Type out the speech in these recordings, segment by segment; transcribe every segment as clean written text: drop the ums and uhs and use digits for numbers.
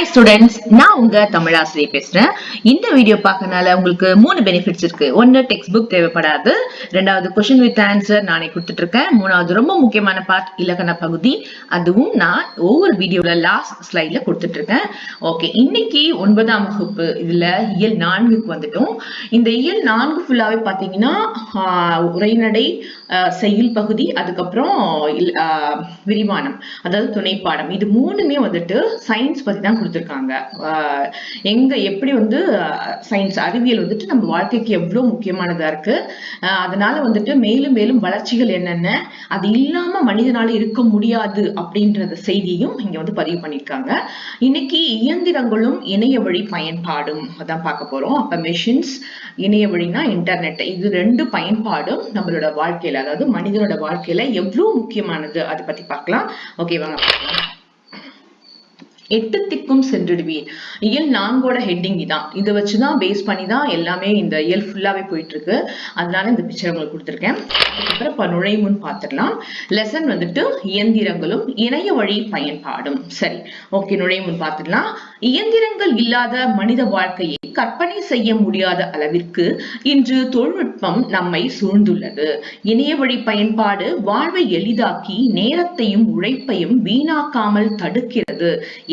Hi students, நான் உங்க தமிழாசிரியர் பேசுறேன். இந்த வீடியோ பார்க்கறனால உங்களுக்கு 3 பெனிஃபிட்ஸ் இருக்கு. ஒன்னு டெக்ஸ்ட் புக் தேவைப்படாது. ரெண்டாவது கொஸ்டின் வித் ஆன்சர் நானே கொடுத்துட்டு இருக்கேன். மூணாவது ரொம்ப முக்கியமான பார்ட் இலக்கண பகுதி. அதுவும் நான் ஒவ்வொரு வீடியோல லாஸ்ட் ஸ்லைட்ல கொடுத்துட்டு இருக்கேன். ஓகே, இன்னைக்கு 9ஆம் வகுப்பு இதுல இயல் 4க்கு வந்துட்டோம். இந்த இயல் 4 ஃபுல்லாவே பாத்தீங்கன்னா உரைநடை, செய்யுள் பகுதி, அதுக்கப்புறம் விரிவானம், அதாவது துணைப்பாடம், இது மூணுமே வந்துட்டு சயின்ஸ் பத்தி தான் கொடுத்திருக்காங்க. எங்க எப்படி வந்து சயின்ஸ் அறிவியல் வந்துட்டு நம்ம வாழ்க்கைக்கு எவ்வளவு முக்கியமானதா இருக்கு, அதனால வந்துட்டு மேலும் மேலும் வளர்ச்சிகள் என்னென்ன, அது இல்லாம மனிதனால இருக்க முடியாது அப்படின்றத செய்தியும் இங்க வந்து பதிவு பண்ணிருக்காங்க. இன்னைக்கு இயந்திரங்களும் இணைய வழி பயன்பாடும் அதான் பார்க்க போறோம். அப்ப மெஷின்ஸ், இணைய வழினா இன்டர்நெட், இது ரெண்டு பயன்பாடும் நம்மளோட வாழ்க்கையில, அதாவது மனிதனோட வாழ்க்கையில எவ்வளவு முக்கியமானது அதை பத்தி பார்க்கலாம். ஓகே வாங்க. 8 திக்கும் சென்றிடுவீர் இயல் 4ஓட ஹெட்டிங் இதான். இதை வச்சுதான் பேஸ் பண்ணி தான் எல்லாமே இந்த இயல் ஃபுல்லாவே போயிட்டு இருக்கு. அதனால இந்த பிக்சர் உங்களுக்கு கொடுத்துருக்கேன். அதுக்கப்புறம் நுழைமுன் பார்த்துடலாம். லெசன் வந்துட்டு இயந்திரங்களும் இணைய வழி பயன்பாடும். சரி, ஓகே, நுழைமுன் பார்த்துடலாம். இயந்திரங்கள் இல்லாத மனித வாழ்க்கையை கற்பனை செய்ய முடியாத அளவிற்கு இன்று தொழில்நுட்பம் நம்மை சூழ்ந்துள்ளது. இணைய வழி பயன்பாடு வாழ்வை எளிதாக்கி நேரத்தையும் உழைப்பையும் வீணாக்காமல் தடுக்கிறது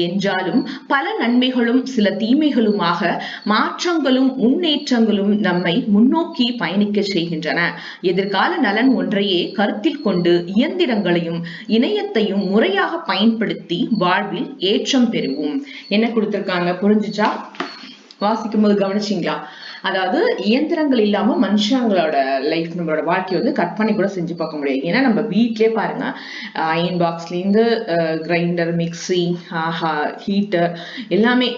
என்றாலும் பல நன்மைகளும் சில தீமைகளுமாக மாற்றங்களும் முன்னேற்றங்களும் நம்மை முன்னோக்கி பயணிக்க செய்கின்றன. எதிர்கால நலன் ஒன்றையே கருத்தில் கொண்டு இயந்திரங்களையும் இணையத்தையும் முறையாக பயன்படுத்தி வாழ்வில் ஏற்றம் பெறுவோம். என்ன கொடுத்திருக்காங்க புரிஞ்சுச்சா? வாசிக்கும் போது கவனிச்சிங்களா? அதாவது இயந்திரங்கள் இல்லாம மனுஷங்களோட லைஃப், நம்மளோட வாழ்க்கையை வந்து கற்பனை கூட செஞ்சு பார்க்க முடியாது. ஏன்னா நம்ம வீட்லயே பாருங்க, அயன் பாக்ஸ்ல இருந்து கிரைண்டர், மிக்சி, ஹீட்டர், எல்லாமே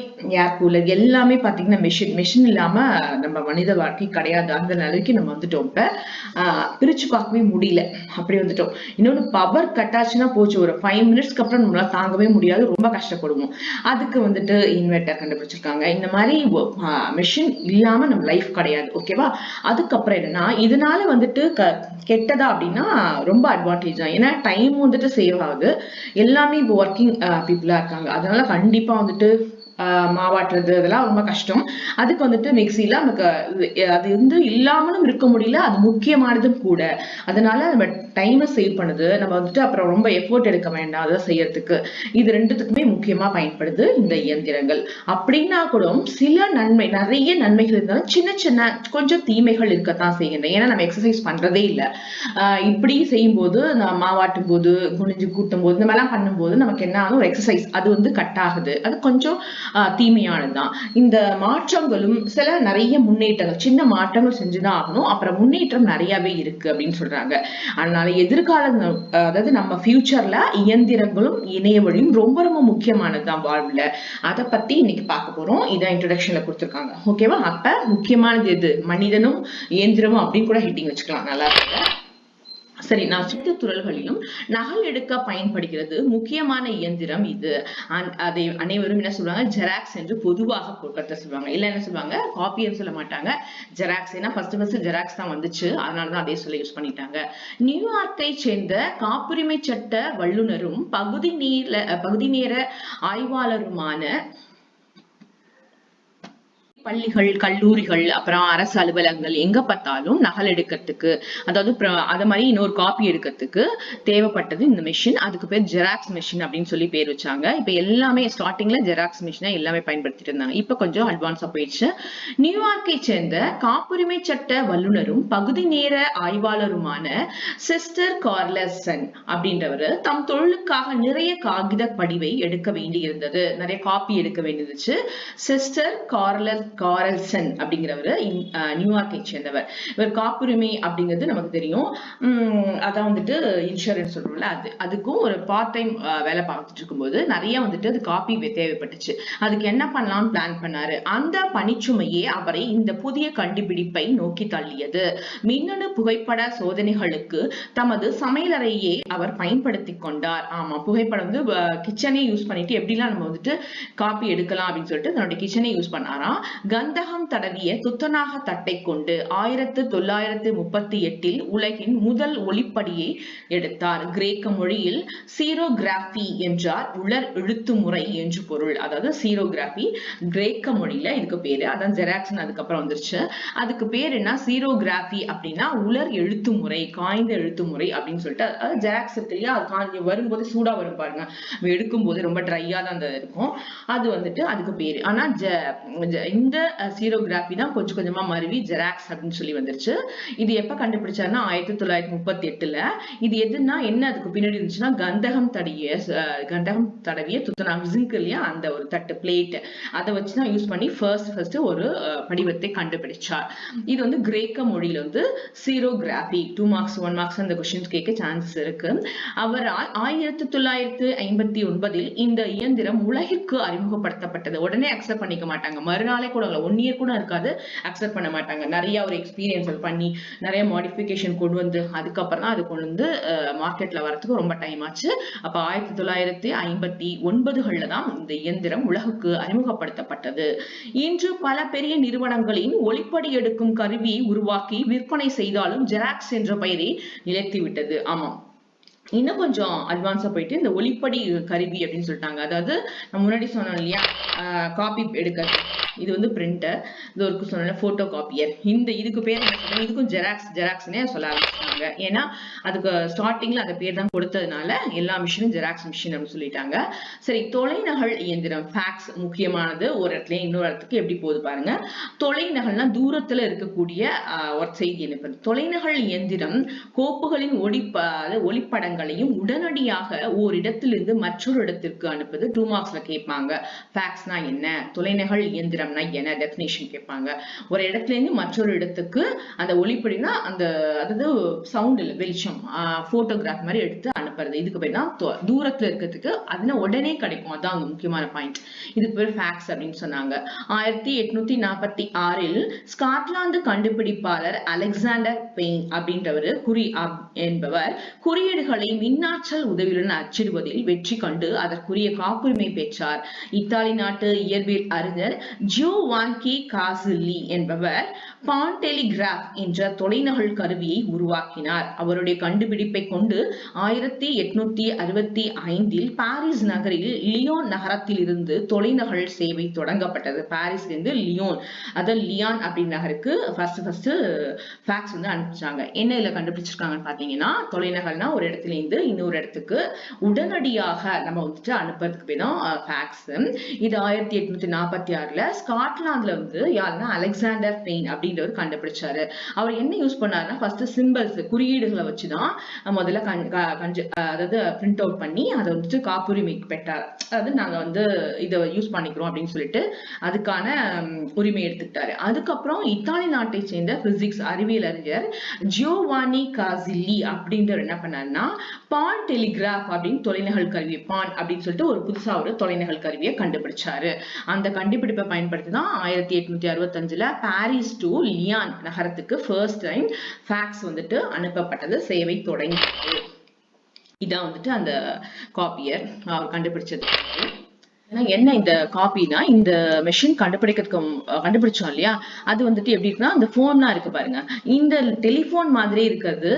ஏர் கூலர், எல்லாமே பாத்தீங்கன்னா மெஷின் இல்லாம நம்ம மனித வாழ்க்கை கிடையாது. அந்த நிலைக்கு நம்ம வந்துட்டோம். இப்ப பிரிச்சு பார்க்கவே முடியல, அப்படி வந்துட்டோம். இன்னொன்னு, பவர் கட் ஆச்சுன்னா போச்சு, ஒரு 5 மினிட்ஸ்க்கு அப்புறம் நம்மளால தாங்கவே முடியாது, ரொம்ப கஷ்டப்படுவோம். அதுக்கு வந்துட்டு இன்வெர்டர் கண்டுபிடிச்சிருக்காங்க. இந்த மாதிரி மெஷின் இல்லாம நம்ம லைஃப் கிடையாது. ஓகேவா? அதுக்கப்புறம் என்னன்னா, இதனால வந்துட்டு கெட்டதா அப்படின்னா ரொம்ப அட்வான்டேஜ் தான். ஏன்னா டைம் வந்துட்டு சேவ் ஆகுது. எல்லாமே இப்போ ஒர்க்கிங் பீப்புளா இருக்காங்க. அதனால கண்டிப்பா வந்துட்டு மாவாட்டுறது அதெல்லாம் ரொம்ப கஷ்டம். அதுக்கு வந்துட்டு மிக்சில நமக்கு அது வந்து இல்லாமலும் இருக்க முடியல, அது முக்கியமானதும் கூட. அதனால நம்ம டைமை சேவ் பண்ணுது. நம்ம வந்துட்டு அப்புறம் ரொம்ப எஃபோர்ட் எடுக்க வேண்டாம் அதை செய்யறதுக்கு. இது ரெண்டுத்துக்குமே முக்கியமா பயன்படுது இந்த இயந்திரங்கள். அப்படின்னா கூட சில நன்மை, நிறைய நன்மைகள் இருந்தாலும் சின்ன சின்ன கொஞ்சம் தீமைகள் இருக்கத்தான் செய்கின்றன. ஏன்னா நம்ம எக்ஸசைஸ் பண்றதே இல்லை. இப்படி செய்யும் போது, மாவாட்டும் போது, குனிஞ்சு கூட்டும் போது, இந்த மாதிரிலாம் பண்ணும்போது நமக்கு என்ன ஆகும், ஒரு எக்ஸசைஸ் அது வந்து கட் ஆகுது. அது கொஞ்சம் தீமையானதுதான். இந்த மாற்றங்களும் சில நிறைய முன்னேற்றங்கள், சின்ன மாற்றங்கள் செஞ்சுதான் ஆகணும். அப்புறம் முன்னேற்றம் நிறையவே இருக்கு அப்படின்னு சொல்றாங்க. அதனால எதிர்கால, அதாவது நம்ம ஃபியூச்சர்ல இயந்திரங்களும் இணைய வழியும் ரொம்ப ரொம்ப முக்கியமானதுதான் வாழ்வுல. அதை பத்தி இன்னைக்கு பார்க்க போறோம். இதான் இன்ட்ரோடக்ஷன்ல கொடுத்திருக்காங்க. ஓகேவா? அப்ப முக்கியமானது எது? மனிதனும் இயந்திரமும் அப்படின்னு கூட ஹெட்டிங் வச்சுக்கலாம். நல்லா இருக்கு. சரி, நான் சிட்டு துறல்களிலும் நகல் எடுக்க பயன்படுகிறது முக்கியமான இயந்திரம் இது. அதை அனைவரும் என்ன சொல்லுவாங்க, ஜெராக்ஸ் என்று பொதுவாக கருத்தை சொல்லுவாங்க. இல்ல என்ன சொல்லுவாங்க, காப்பின்னு சொல்ல மாட்டாங்க, ஜெராக்ஸ். ஏன்னா ஃபர்ஸ்ட் ஜெராக்ஸ் தான் வந்துச்சு, அதனாலதான் அதே சொல்ல யூஸ் பண்ணிட்டாங்க. நியூயார்க்கை சேர்ந்த காப்புரிமை சட்ட வல்லுநரும் பகுதி நேர ஆய்வாளருமான பள்ளிகள், கல்லூரிகள், அப்புறம் அரசு அலுவலகங்கள் எங்க பார்த்தாலும் நகல் எடுக்கிறதுக்கு, அதாவது அத மாதிரி இன்னொரு காப்பி எடுக்கிறதுக்கு தேவைப்பட்டது இந்த மெஷின். அதுக்கு பேர் ஜெராக்ஸ் மெஷின் அப்படின்னு சொல்லி பேர் வச்சாங்க. இப்ப எல்லாமே ஸ்டார்டிங்ல ஜெராக்ஸ் மெஷினை எல்லாமே பயன்படுத்திட்டு இருந்தாங்க. இப்ப கொஞ்சம் அட்வான்ஸா போயிடுச்சு. நியூயார்க்கை சேர்ந்த காப்புரிமை சட்ட வல்லுநரும் பகுதி நேர ஆய்வாளருமான சிஸ்டர் கார்லசன் அப்படின்றவர் தம் தொழிலுக்காக நிறைய காகித படிவை எடுக்க வேண்டி இருந்தது. நிறைய காப்பி எடுக்க வேண்டியிருந்துச்சு. சிஸ்டர் கார்லசன் அப்படிங்கிறவரு நியூயார்க்கை சேர்ந்தவர். இவர் காப்புரிமை அப்படிங்கிறது நமக்கு தெரியும். அதான் வந்துட்டு இன்சூரன்ஸ் சொல்றோம்ல, அதுக்கும் ஒரு பார்ட் டைம் வேலை பார்த்துட்டு இருக்கும்போது நிறைய வந்துட்டு அது காப்பி தேவைப்பட்டுச்சு. அதுக்கு என்ன பண்ணலாம் பிளான் பண்ணாரு. அந்த பணிச்சுமையே அவரை இந்த புதிய கண்டுபிடிப்பை நோக்கி தள்ளியது. மின்னணு புகைப்பட சோதனைகளுக்கு தமது சமையலறையே அவர் பயன்படுத்தி கொண்டார். ஆமா, புகைப்படம் வந்து கிச்சனே யூஸ் பண்ணிட்டு எப்படிலாம் நம்ம வந்துட்டு காப்பி எடுக்கலாம் அப்படின்னு சொல்லிட்டு தன்னுடைய கிச்சனே யூஸ் பண்ணாராம். கந்தகம் தடவிய துத்தநாக தட்டை கொண்டு 1938 உலகின் முதல் ஒளிப்படியை எடுத்தார். கிரேக்க மொழியில் சீரோகிராபி என்றார் உலர் எழுத்து முறை என்று பொருள். அதாவது சீரோகிராபி கிரேக்க மொழியில இதுக்கு பேரு, அதான் ஜெராக்ஸ் அதுக்கப்புறம் வந்துருச்சு. அதுக்கு பேர் என்ன, சீரோகிராபி அப்படின்னா உலர் எழுத்து முறை, காய்ந்த எழுத்து முறை அப்படின்னு சொல்லிட்டு. அதாவது ஜெராக்ஸ் இருக்கு இல்லையா, அது வரும்போது சூடா வரும் பாருங்க, எடுக்கும் போது ரொம்ப ட்ரையா தான் இருக்கும், அது வந்துட்டு அதுக்கு பேரு. ஆனா இந்த சீரோகிராபி தான் கொஞ்சம் கொஞ்சமா மருவி ஜெராக்ஸ் அப்படின்னு சொல்லி வந்துருச்சு. இது எப்ப கண்டுபிடிச்சாருன்னா 1938. இது எதுன்னா என்ன அதுக்கு பின்னாடி இருந்துச்சுன்னா, கந்தகம் தடவிய துத்தநாகம் ஜிங்க் இல்லையா, அந்த ஒரு தட்டு பிளேட், அதை வச்சுதான் யூஸ் பண்ணி ஃபர்ஸ்ட் ஒரு படிவத்தை கண்டுபிடிச்சார். இது வந்து கிரேக்க மொழியில வந்து சீரோகிராபி. 2 மார்க்ஸ் 1 மார்க்ஸ் அந்த கொஸ்டின்ஸ் கேட்க சான்சஸ் இருக்கு. அவரால் 1959 இந்த இயந்திரம் உலகிற்கு அறிமுகப்படுத்தப்பட்டது. உடனே அக்செப்ட் பண்ணிக்க மாட்டாங்க, மறுநாளே கூட 1 இயர் கூட இருக்காது, அக்செப்ட் பண்ண மாட்டாங்க. நிறைய ஒரு எக்ஸ்பீரியன்ஸ் பண்ணி நிறைய மாடிஃபிகேஷன் கொண்டு வந்து அதுக்கப்புறம் தான் அது கொண்டு வந்து மார்க்கெட்ல வரதுக்கு ரொம்ப டைம் ஆச்சு. அப்ப 1959 தான் இந்த இயந்திரம் உலகுக்கு அறிமுகப்படுத்தப்பட்டது. இன்று பல பெரிய நிறுவனங்களின் ஒளிப்படி எடுக்கும் கருவியை உருவாக்கி விற்பனை செய்தாலும் ஜெராக்ஸ் என்ற பெயரை நிலைத்து விட்டது. ஆமா, இன்னும் கொஞ்சம் அட்வான்ஸா போயிட்டு இந்த ஒளிப்படி கருவி அப்படின்னு சொல்லிட்டாங்க. அதாவது நான் முன்னாடி சொன்னோம் இல்லையா, காப்பி எடுக்கிறது, இது வந்து பிரிண்டர், இது ஒரு சொன்ன போட்டோ காப்பியர். இதுக்கு பேர் என்ன சொல்றாங்க, இதுக்கும் ஜெராக்ஸ்னே சொல்ல ஆரம்பிச்சாங்க. ஏன்னா அதுக்கு ஸ்டார்டிங்ல அந்த பேர் தான் கொடுத்ததுனால எல்லா மிஷினும் ஜெராக்ஸ் மிஷின் அப்படின்னு சொல்லிட்டாங்க. சரி, தொலைநகல் இயந்திரம் ஃபேக்ஸ் முக்கியமானது. ஒரு இடத்துல இன்னொரு இடத்துக்கு எப்படி போகுது பாருங்க. தொலைநகல்னா தூரத்துல இருக்கக்கூடிய ஒரு செய்தி அனுப்புறது. தொலைநகல் இயந்திரம் கோப்புகளின் ஒளிப்படங்களையும் உடனடியாக ஓரிடத்திலிருந்து மற்றொரு இடத்திற்கு அனுப்புது. 2 மார்க்ஸ்ல கேட்பாங்க, ஃபேக்ஸ்னா என்ன, தொலைநகல் இயந்திரம்னா என்ன, டெஃபினேஷன் கேட்பாங்க. ஒரு இடத்துல இருந்து மற்றொரு இடத்துக்கு அந்த ஒளிப்படினா அந்த அதாவது சவுண்ட் இல்ல, வெளிச்சம், போட்டோகிராஃப் மாதிரி எடுத்து அனுப்புறது. இதுக்கு பேர் தான் தூரத்துல இருக்கிறதுக்கு அதுனா உடனே கிடைக்கும். அதான் முக்கியமான பாயிண்ட். இதுக்கு பேர் ஃபேக்ஸ் அப்படின்னு சொன்னாங்க. 1846 ஸ்காட்லாந்து கண்டுபிடிப்பாளர் அலெக்சாண்டர் பெயின் அப்படின்றவர் என்பவர் குறியீடுகளை மின்னாற்றல் உதவியுடன் அச்சிடுவதில் வெற்றி கண்டு அதற்குரிய காப்புரிமை பெற்றார். இத்தாலி நாட்டு இயற்பியல் அறிஞர் ஜியோவான்கி காசில்லி என்பவர் பான்டெலிகிராஃப் என்ற தொலைநகல் கருவியை உருவாக்கினார். அவருடைய கண்டுபிடிப்பை கொண்டு 1865 பாரிஸ் நகரில் லியோன் நகரத்தில் இருந்து தொலைநகல் சேவை தொடங்கப்பட்டது. பாரிஸ்ல இருந்து லியான் அப்படின்னு நகருக்கு ஃபர்ஸ்ட் ஃபேக்ஸ் வந்து அனுப்பிச்சாங்க. என்ன இதுல கண்டுபிடிச்சிருக்காங்கன்னு பாத்தீங்கன்னா, தொலைநகல்னா ஒரு இடத்துல இருந்து இன்னொரு இடத்துக்கு உடனடியாக நம்ம வந்துட்டு அனுப்புறதுக்கு பேர் தான் ஃபேக்ஸ். இது 1846 ஸ்காட்லாந்துல வந்து யாருன்னா அலெக்சாண்டர் பெயின் அப்படின்றவர் கண்டுபிடிச்சாரு. அவர் என்ன யூஸ் பண்ணாருன்னா, ஃபர்ஸ்ட் சிம்பிள்ஸ் குறியீடுகளை வச்சுதான் முதல்ல அதாவது பிரிண்ட் அவுட் பண்ணி அதை வந்துட்டு காப்புரிமை பெற்றார். அதாவது நாங்க வந்து இதை யூஸ் பண்ணிக்கிறோம் அப்படின்னு சொல்லிட்டு அதுக்கான உரிமை எடுத்துக்கிட்டாரு. அதுக்கப்புறம் இத்தாலி நாட்டை சேர்ந்த பிசிக்ஸ் அறிவியல் அறிஞர் ஜியோவானி காசில்லி அப்படின்றவர் என்ன பண்ணாருன்னா, பான் டெலிகிராஃப் அப்படின்னு தொலைநகல் கருவி, பான் அப்படின்னு சொல்லிட்டு ஒரு புதுசா ஒரு தொலைநகல் கருவியை கண்டுபிடிச்சாரு. அந்த கண்டுபிடிப்பை பயன்படுத்தி தான் 1865 பாரிஸ் டு லியான் நகரத்துக்கு ஃபர்ஸ்ட் டைம் ஃபேக்ஸ் வந்துட்டு அனுப்பப்பட்டது, சேவை தொடங்கியது. இதான் வந்துட்டு அந்த காப்பியர் அவர் கண்டுபிடிச்சது. என்ன இந்த காப்பினா, இந்த மெஷின் கண்டுபிடிச்சோம் இல்லையா, அது வந்துட்டு எப்படி இருக்குன்னா, அந்த போன்லாம் இருக்கு பாருங்க, இந்த டெலிபோன் மாதிரி இருக்கிறது.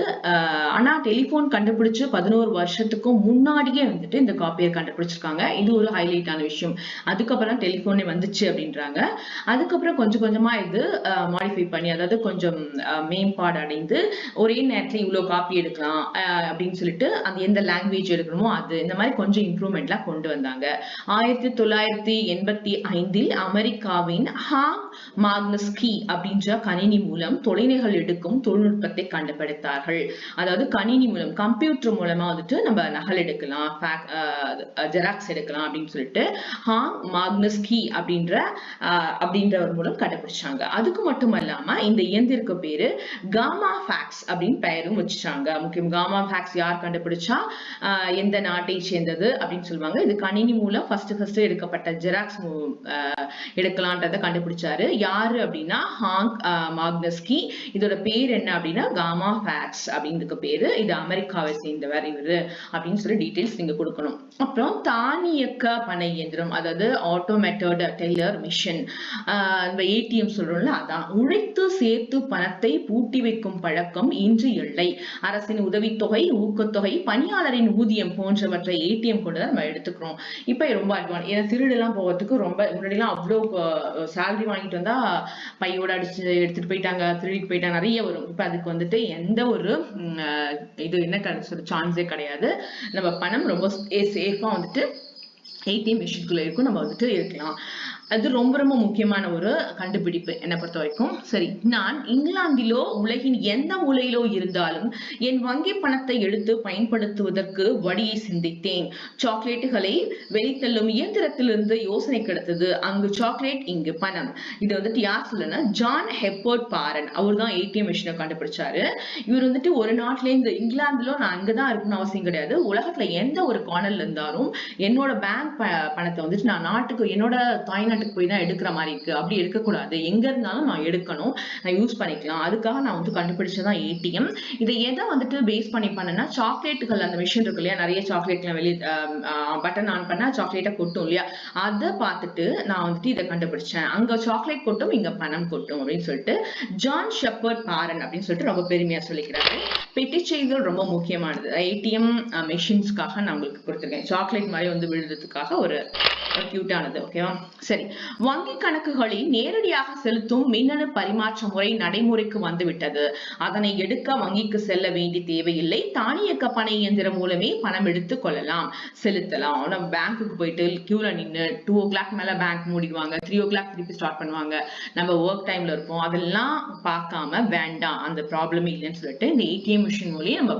ஆனா டெலிபோன் கண்டுபிடிச்சு 11 வருஷத்துக்கும் முன்னாடியே வந்துட்டு இந்த காப்பியர் கண்டுபிடிச்சிருக்காங்க. இது ஒரு ஹைலைட்டான விஷயம். அதுக்கப்புறம் டெலிபோனே வந்துச்சு அப்படின்றாங்க. அதுக்கப்புறம் கொஞ்சம் கொஞ்சமா இது மாடிஃபை பண்ணி, அதாவது கொஞ்சம் மேம்பாடு அடைந்து ஒரே நேரத்துல இவ்வளவு காப்பி எடுக்கலாம் அப்படின்னு சொல்லிட்டு அந்த எந்த லாங்குவேஜ் எடுக்கணுமோ அது இந்த மாதிரி கொஞ்சம் இம்ப்ரூவ்மெண்ட்லாம் கொண்டு வந்தாங்க. 1985 அமெரிக்காவின் ஹாங் மாக்னஸ்கி அப்படின்ற கணினி மூலம் தொலைநகல் எடுக்கும் தொழில்நுட்பத்தை கண்டுபிடித்தார்கள். அதாவது கணினி மூலம், கம்ப்யூட்டர் மூலமா வந்துட்டு நம்ம நகல் எடுக்கலாம், ஜெராக்ஸ் எடுக்கலாம் அப்படின்னு சொல்லிட்டு ஹாங் மாக்னஸ்கி அப்படின்றவர் மூலம் கண்டுபிடிச்சாங்க. அதுக்கு மட்டும் இல்லாம இந்த இயந்திரக்கு பேரு காமா ஃபேக்ஸ் அப்படின்னு பெயரும் வச்சுட்டாங்க. முக்கியம், காமா ஃபேக்ஸ் யார் கண்டுபிடிச்சா, எந்த நாட்டை சேர்ந்தது அப்படின்னு சொல்லுவாங்க. இது கணினி மூலம் ஃபர்ஸ்ட் ஃபர்ஸ்ட் எடுக்கப்பட்ட ஜெராக்ஸ் எடுக்கலான்றத கண்டுபிடிச்சாரு. யாரு அப்படின்னா ஹாங்க் மாக்னஸ்கி. இதோட பேர் என்ன அப்படின்னா காமா ஃபேக்ஸ் அப்படின்றதுக்கு பேரு. இது அமெரிக்காவை சேர்ந்தவர் இவரு அப்படின்னு சொல்லி டீடைல்ஸ் நீங்க கொடுக்கணும். அப்புறம் தானியக்க பனை இயந்திரம், அதாவது ஆட்டோமேட்டட் டெல்லர் மிஷின், ஏடிஎம் சொல்றோம்ல, அதான். உழைத்து சேர்த்து பணத்தை பூட்டி வைக்கும் பழக்கம் இன்று இல்லை. அரசின் உதவித்தொகை, ஊக்கத்தொகை, பணியாளரின் ஊதியம் போன்றவற்றை ஏடிஎம் கொண்டு தான் நம்ம எடுத்துக்கிறோம். இப்ப ரொம்ப அட்வான்ஸ். ஏன்னா திருடு எல்லாம் போகிறதுக்கு ரொம்ப முன்னாடி எல்லாம் அவ்வளவு சேலரி வாங்கிட்டு வந்தா பையோட அடிச்சு எடுத்துட்டு போயிட்டாங்க, திருடிட்டு போயிட்டாங்க, நிறைய வரும். இப்ப அதுக்கு வந்துட்டு எந்த ஒரு இது என்ன சான்ஸே கிடையாது. நம்ம பணம் ரொம்ப சேஃபா வந்துட்டு ஏடிஎம் மிஷின்குள்ள இருக்கும், நம்ம வந்துட்டு இருக்கலாம். அது ரொம்ப ரொம்ப முக்கியமான ஒரு கண்டுபிடிப்பு என்னை பொறுத்த வரைக்கும். சரி, நான் இங்கிலாந்திலோ உலகின் எந்த மூலையிலோ இருந்தாலும் என் வங்கி பணத்தை எடுத்து பயன்படுத்துவதற்கு வழியை சிந்தித்தேன். சாக்லேட்டுகளை வெளித்தள்ளும் இயந்திரத்திலிருந்து யோசனை கிடைத்தது. அங்கு சாக்லேட், இங்கு பணம். இது வந்துட்டு யார் சொல்லுன்னா ஜான் ஹெப்பர்ட் பாரன். அவர் தான் ஏடிஎம் மிஷினை கண்டுபிடிச்சாரு. இவர் வந்துட்டு ஒரு நாட்டுல இருந்து, இங்கிலாந்துல நான் அங்கதான் இருக்கணும்னு அவசியம் கிடையாது, உலகத்துல எந்த ஒரு கார்னர்ல இருந்தாலும் என்னோட பேங்க் பணத்தை வந்துட்டு நான் நாட்டுக்கு, என்னோட தாய்நாட்டுக்கு போய் தான் எடுக்கிற மாதிரி இருக்கு. அப்படி எடுக்கக்கூடாது, எங்க இருந்தாலும் நான் எடுக்கணும், நான் யூஸ் பண்ணிக்கலாம். அதுக்காக நான் வந்து கண்டுபிடிச்சதான் ஏடிஎம். இதை எதை வந்துட்டு பேஸ் பண்ணி பண்ணனா, சாக்லேட்டுகள் அந்த மிஷின் இருக்கு இல்லையா, நிறைய சாக்லேட்லாம் வெளியே பட்டன் ஆன் பண்ணா சாக்லேட்டை கொட்டும் இல்லையா, அதை பார்த்துட்டு நான் வந்துட்டு இதை கண்டுபிடிச்சேன். அங்க சாக்லேட் கொட்டும், இங்க பணம் கொட்டும் அப்படின்னு சொல்லிட்டு ஜான் ஷெப்பர்ட் பாரன் அப்படின்னு சொல்லிட்டு ரொம்ப பெருமையா சொல்லிக்கிறாரு. பெட்டி செய்திகள் ரொம்ப முக்கியமானது. ஏடிஎம் மிஷின்ஸ்க்காக நான் உங்களுக்கு கொடுத்துருக்கேன். சாக்லேட் மாதிரி வந்து விழுறதுக்காக ஒரு கியூட்டானது. ஓகேவா? சரி, வங்கி கணக்குகளில் நேரடியாக செலுத்தும் மின்னணு பரிமாற்ற முறை நடைமுறைக்கு வந்துவிட்டது. அதனை எடுக்க வங்கிக்கு செல்ல வேண்டிய தேவையில்லை. தானியக்க பணை இயந்திரம் மூலமே பணம் எடுத்துக் கொள்ளலாம், செலுத்தலாம். நம்ம பேங்க்குக்கு போயிட்டு கியூல நின்று 2 o'clock மேல பேங்க் மூடிடுவாங்க, 3 o'clock திருப்பி ஸ்டார்ட் பண்ணுவாங்க, நம்ம ஒர்க் டைம்ல இருப்போம், அதெல்லாம் பார்க்காம வேண்டாம், அந்த ப்ராப்ளமே இல்லைன்னு சொல்லிட்டு இந்த ஏடிஎம் மிஷின் மூலியம் நம்ம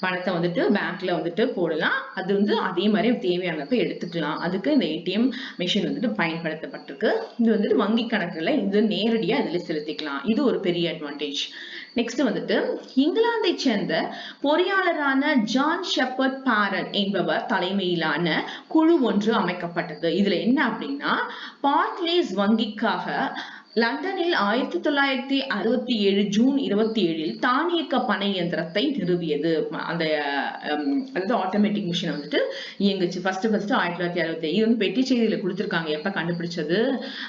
பணத்தை வந்துட்டு பேங்க்ல வந்துட்டு போடலாம். அது வந்து அதே மாதிரி தேவையானப்ப எடுத்துக்கலாம். அதுக்கு இந்த ஏடிஎம் மிஷின் வந்துட்டு பயன்படுத்தப்பட்டிருக்கு. இது வந்துட்டு வங்கி கணக்குல இது நேரடியா இதுல செலுத்திக்கலாம். இது ஒரு பெரிய அட்வான்டேஜ். நெக்ஸ்ட் வந்துட்டு இங்கிலாந்தை சேர்ந்த பொறியாளரான ஜான் ஷெப்பர்ட் பாரன் என்பவர் தலைமையிலான குழு ஒன்று அமைக்கப்பட்டது. இதுல என்ன அப்படின்னா, பார்க்லேஸ் வங்கிக்காக லண்டனில் 1967 ஜூன் 27 தானியக்க பனை இயந்திரத்தை நிறுவியது. அந்த அதாவது ஆட்டோமேட்டிக் மிஷினை வந்துட்டு இயங்குச்சு ஃபர்ஸ்ட் 1967. இது வந்து பெட்டி செய்தியில கொடுத்துருக்காங்க எப்ப கண்டுபிடிச்சது,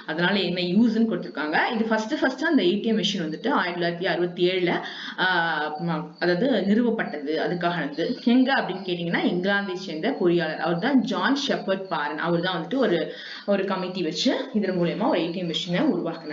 அதனால என்ன யூஸ்ன்னு கொடுத்துருக்காங்க. இது ஃபர்ஸ்ட் அந்த ஏடிஎம் மிஷின் வந்துட்டு 1967 அதாவது நிறுவப்பட்டது. அதுக்காக எங்க அப்படின்னு கேட்டீங்கன்னா, இங்கிலாந்தை சேர்ந்த பொறியாளர் அவர் தான் ஜான் ஷெப்பர்ட் பாரன். அவர் தான் வந்துட்டு ஒரு கமிட்டி வச்சு இதன் மூலமா ஒரு ஏடிஎம் மிஷினை உருவாக்குனாங்க.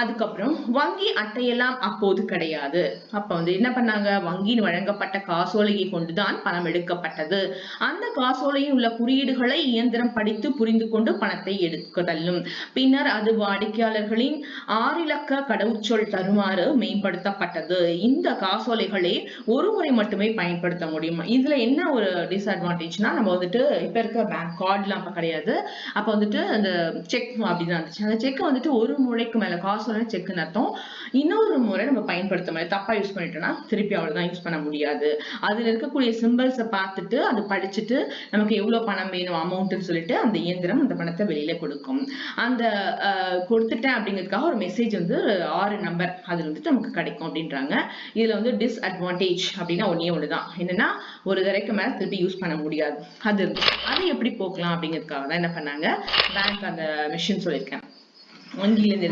அதுக்கப்புறம் வங்கி அட்டையெல்லாம் அப்போது கிடையாது. அப்ப வந்து என்ன பண்ணாங்க, வங்கியின் வழங்கப்பட்ட காசோலையை கொண்டுதான் பணம் எடுக்கப்பட்டது. அந்த காசோலையில் உள்ள குறியீடுகளை இயந்திரம் படித்து புரிந்து கொண்டு பணத்தை எடுக்கதல்லும். பின்னர் அது வாடிக்கையாளர்களின் 6 இலக்க கடவுச்சொல் தருமாறு மேம்படுத்தப்பட்டது. இந்த காசோலைகளை ஒரு முறை மட்டுமே பயன்படுத்த முடியும். இதுல என்ன ஒரு டிஸ்அட்வான்டேஜ்னா, நம்ம வந்துட்டு இப்ப இருக்க பேங்க் கார்டுலாம் அப்ப கிடையாது. அப்ப வந்துட்டு அந்த செக் அப்படிதான் இருந்துச்சு. அந்த செக் வந்துட்டு ஒரு முறைக்கு மேல, காசோலை செக்னு அர்த்தம், இன்னொரு முறை நம்ம பயன்படுத்த முடியாது. தப்பா யூஸ் பண்ணிட்டோம்னா திருப்பி அவ்வளவுதான் யூஸ் பண்ண முடியாது. அதுல இருக்கக்கூடிய சிம்பிள்ஸை பார்த்துட்டு அதை படிச்சுட்டு நமக்கு எவ்வளவு பணம் வேணும் அமௌண்ட்னு சொல்லிட்டு அந்த இயந்திரம் அந்த பணத்தை வெளியில கொடுக்கும். அந்த கொடுத்துட்டேன் அப்படிங்கிறதுக்காக ஒரு மெசேஜ் வந்து 6 நம்பர் அதுல வந்துட்டு நமக்கு கிடைக்கும் அப்படின்றாங்க. இதுல வந்து டிஸ்அட்வான்டேஜ் அப்படின்னா ஒன்னே ஒண்ணுதான், என்னன்னா ஒரு தடவைக்கு மேல திருப்பி யூஸ் பண்ண முடியாது. அது எப்படி போக்கலாம் அப்படிங்கிறதுக்காக தான் என்ன பண்ணாங்க, பேங்க் அந்த மிஷின் சொல்லியிருக்கேன். வங்கியில இருந்து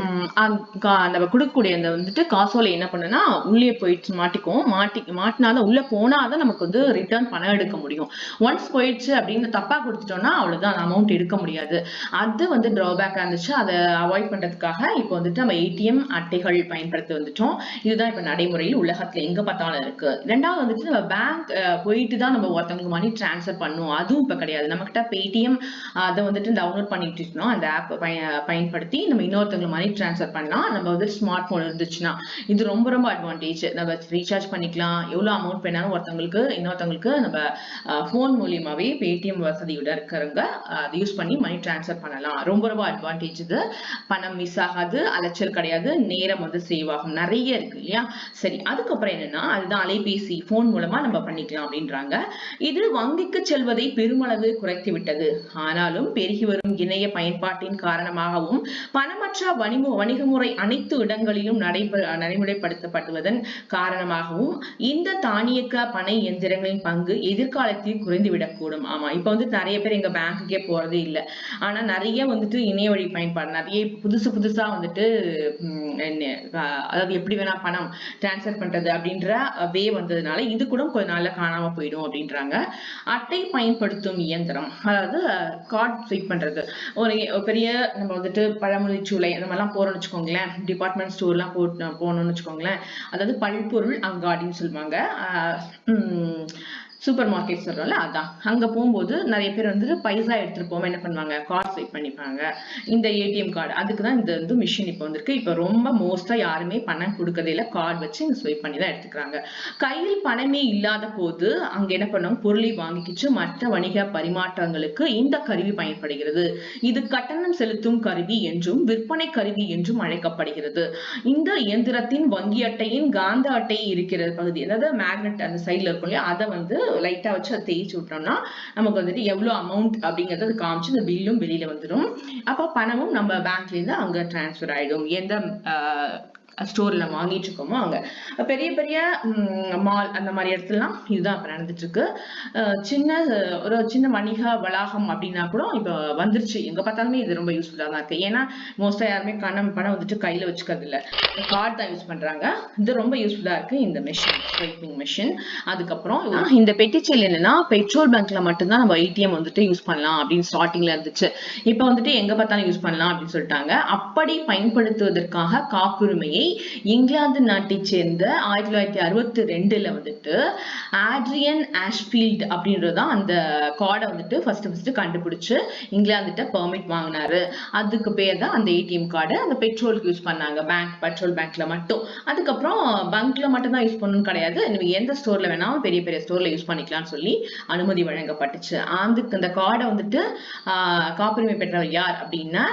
நம்ம கொடுக்கக்கூடிய அந்த வந்துட்டு காசோலை என்ன பண்ணுன்னா உள்ளே போயிடுச்சு, மாட்டினாதான், உள்ள போனாதான் நமக்கு வந்து ரிட்டர்ன் பணம் எடுக்க முடியும். ஒன்ஸ் போயிடுச்சு அப்படின்னு தப்பா கொடுத்துட்டோம்னா அவ்வளவுதான், அமௌண்ட் எடுக்க முடியாது. அது வந்து டிராபேக்கா இருந்துச்சு. அதை அவாய்ட் பண்றதுக்காக இப்போ வந்துட்டு நம்ம ஏடிஎம் அட்டைகள் பயன்படுத்தி வந்துட்டோம். இதுதான் இப்ப நடைமுறையில் உலகத்துல எங்க பார்த்தாலும் இருக்கு. ரெண்டாவது வந்துட்டு நம்ம பேங்க் போயிட்டு தான் நம்ம ஒருத்தவங்களுக்கு மணி டிரான்ஸ்ஃபர் பண்ணுவோம், அதுவும் இப்ப கிடையாது. நம்ம கிட்ட பேடிஎம் அதை வந்துட்டு டவுன்லோட் பண்ணிட்டு இருக்கோம், அந்த ஆப் பயன்படுத்தி நம்ம இன்னொருத்தவங்களுக்கு மணி ட்ரான்ஸ்ஃபர் பண்ணலாம் நம்ம வந்து ஸ்மார்ட் போன் இருந்துச்சுன்னா. இது ரொம்ப ரொம்ப அட்வான்டேஜ். நம்ம ரீசார்ஜ் பண்ணிக்கலாம், எவ்வளவு அமௌண்ட் வேணாலும் ஒருத்தவங்களுக்கு இன்னொருத்தவங்களுக்கு நம்ம போன் மூலியமாவே பேடிஎம் வசதியோட இருக்கிறவங்க அதை யூஸ் பண்ணி மணி ட்ரான்ஸ்ஃபர் பண்ணலாம். ரொம்ப ரொம்ப அட்வான்டேஜ் இது. பணம் மிஸ் ஆகாது, அலைச்சல் கிடையாது, நேரம் வந்து சேவ் ஆகும், நிறைய இருக்கு இல்லையா. சரி, அதுக்கப்புறம் என்னன்னா அதுதான் அலைபேசி போன் மூலமா நம்ம பண்ணிக்கலாம் அப்படின்றாங்க. இது வங்கிக்கு செல்வதை பெருமளவு குறைத்து விட்டது. ஆனாலும் பெருகி வரும் இணைய பயன்பாட்டின் காரணமாகவும் பணமற்ற வணிக முறை அனைத்து இடங்களிலும் நடைமுறைப்படுத்தப்படுவதன் காரணமாகவும் இந்த தானியக்க பண இயந்திரங்களின் பங்கு எதிர்காலத்தில் குறைந்துவிடக்கூடும். ஆமா, இப்ப வந்து நிறைய பேர் எங்க பேங்குக்கே போறதே இல்லை. ஆனா நிறைய வந்துட்டு இணைய வழி பயன்பாடு நிறைய புதுசா வந்துட்டு அதாவது எப்படி வேணா பணம் டிரான்ஸ்ஃபர் பண்றது அப்படின்ற வே வந்ததுனால இது கூட கொஞ்ச நாள்ல காணாம போயிடும் அப்படின்றாங்க. அட்டை பயன்படுத்தும் இயந்திரம், அதாவது கார்டு ஸ்வைப் பண்றது. ஒரு பெரிய நம்ம வந்துட்டு பழமுதிர்ச்சூளை அந்த மாதிரிலாம் போறோம்னு வச்சுக்கோங்களேன், டிபார்ட்மெண்ட் ஸ்டோர்லாம் போனோம்னு வச்சுக்கோங்களேன், அதாவது பல்பொருள் அங்காடின்னு சொல்லுவாங்க, சூப்பர் மார்க்கெட் சொல்றோம்ல, அதான். அங்க போகும்போது நிறைய பேர் வந்துட்டு பைசா எடுத்துட்டு போகாம என்ன பண்ணுவாங்க, கார்டு ஸ்வைப் பண்ணிப்பாங்க. இந்த ஏடிஎம் கார்டு, அதுக்குதான் இந்த வந்து மிஷின் இப்ப வந்திருக்கு. இப்ப ரொம்ப மோஸ்டா யாருமே பணம் கொடுக்கறதே இல்ல, கார்டு வச்சு இங்க ஸ்வைப் பண்ணி தான் எடுத்துக்கிறாங்க. கையில் பணமே இல்லாத போது அங்க என்ன பண்ணுவாங்க, பொருளை வாங்கிக்கிச்சு மற்ற வணிக பரிமாற்றங்களுக்கு இந்த கருவி பயன்படுகிறது. இது கட்டணம் செலுத்தும் கருவி என்றும் விற்பனை கருவி என்றும் அழைக்கப்படுகிறது. இந்த இயந்திரத்தின் வங்கி அட்டையின் காந்த அட்டை இருக்கிற பகுதி, அதாவது மேக்னெட் அந்த சைட்ல இருக்கும் இல்லையா, அதை வந்து லைட்டா வச்சு அதை தேய்ச்சி விட்டோம்னா நமக்கு வந்துட்டு எவ்வளவு அமௌண்ட் அப்படிங்கறது அது காமிச்சு இந்த பில்லும் வெளியில வந்துடும். அப்ப பணமும் நம்ம பேங்க்ல இருந்து அங்க டிரான்ஸ்பர் ஆயிடும். எந்த ஸ்டோர்ல வாங்கிட்டு இருக்கோமோ அங்க. பெரிய பெரிய மால் அந்த மாதிரி இடத்துலலாம் இதுதான் இப்ப நடந்துட்டு இருக்கு. ஒரு சின்ன வணிக வளாகம் அப்படின்னா கூட இப்ப வந்துருச்சு, எங்க பார்த்தாலுமே இது ரொம்ப யூஸ்ஃபுல்லா தான் இருக்கு. ஏன்னா மோஸ்டா யாருமே பணம் வந்துட்டு கையில வச்சுக்கிறது இல்ல, கார்டு தான் யூஸ் பண்றாங்க. இது ரொம்ப யூஸ்ஃபுல்லா இருக்கு இந்த மிஷின், ஸ்வைப்பிங் மிஷின். அதுக்கப்புறம் இந்த பெட்டிச்செல் என்னன்னா பெட்ரோல் பேங்க்ல மட்டும்தான் நம்ம ஏடிஎம் வந்துட்டு யூஸ் பண்ணலாம் அப்படின்னு ஸ்டார்டிங்ல இருந்துச்சு. இப்ப வந்துட்டு எங்க பார்த்தாலும் யூஸ் பண்ணலாம் அப்படின்னு சொல்லிட்டாங்க. அப்படி பயன்படுத்துவதற்காக காப்புரிமையை இங்கிலாந்து நாட்டை சேர்ந்த 1962 வந்துட்டு ஆட்ரியன் ஆஷ்ஃபீல்ட் அப்படின்றதான் அந்த கார்டை வந்துட்டு ஃபர்ஸ்ட் கண்டுபிடிச்சு இங்கிலாந்துட்ட பெர்மிட் வாங்கினாரு. அதுக்கு பேர் தான் அந்த ஏடிஎம் கார்டு. அந்த பெட்ரோலுக்கு யூஸ் பண்ணாங்க, பெட்ரோல் பேங்க்ல மட்டும். அதுக்கப்புறம் பங்க்ல மட்டும் தான் யூஸ் பண்ணணும்னு கிடையாது, எந்த ஸ்டோர்ல வேணாலும் பெரிய பெரிய ஸ்டோர்ல யூஸ் பண்ணிக்கலாம்னு சொல்லி அனுமதி வழங்கப்பட்டுச்சு. அதுக்கு அந்த கார்டை வந்துட்டு காப்புரிமை பெற்றவர் யார் அப்படின்னா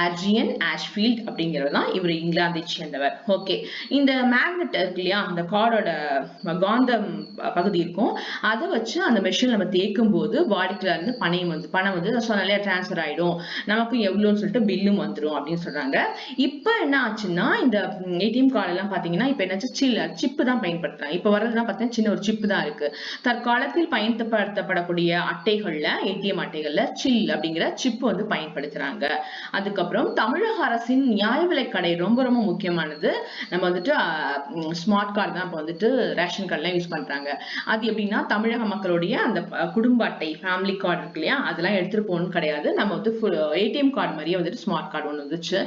ஆட்ரியன் ஆஷ்ஃபீல்ட் அப்படிங்கிறவர் தான். இவர் இங்கிலாந்தை சேர்ந்தவர். ஓகே, இந்த மேக்னெட் இருக்கு இல்லையா, அந்த கார்டோட காந்தம் பகுதி இருக்கும், அதை வச்சு அந்த மெஷின் நம்ம தேய்க்கும் போது வாடிக்கையாளர் இருந்து பணம் வந்து சொன்னாலே டிரான்ஸ்ஃபர் ஆயிடும், நமக்கு எவ்வளோன்னு சொல்லிட்டு பில்லும் வந்துடும் அப்படின்னு சொல்றாங்க. இப்ப என்ன ஆச்சுன்னா இந்த ஏடிஎம் கார்டு எல்லாம் பாத்தீங்கன்னா இப்ப என்னாச்சு, சிப்பு தான் பயன்படுத்துறாங்க. இப்ப வர்றதுலாம் பார்த்தீங்கன்னா சின்ன ஒரு சிப்பு தான் இருக்கு. தற்காலத்தில் பயன்படுத்தப்படக்கூடிய அட்டைகள்ல, ஏடிஎம் அட்டைகள்ல சில் அப்படிங்கிற சிப்பு வந்து பயன்படுத்துறாங்க. அதுக்கப்புறம் தமிழக அரசின் நியாய விலை கடை ரொம்ப ரொம்ப முக்கியமானது. நம்ம வந்துட்டு ஸ்மார்ட் கார்டு தான் இப்ப வந்துட்டு ரேஷன் கார்டுலாம் யூஸ் பண்றாங்க. அது எப்படின்னா தமிழக மக்களுடைய அந்த குடும்ப அட்டை, ஃபேமிலி கார்டு இருக்கு இல்லையா, அதெல்லாம் எடுத்துட்டு போகணும் கிடையாது. நம்ம வந்து ஏடிஎம் கார்டு மாதிரியே வந்துட்டு ஸ்மார்ட் கார்டு ஒன்று வந்துச்சு.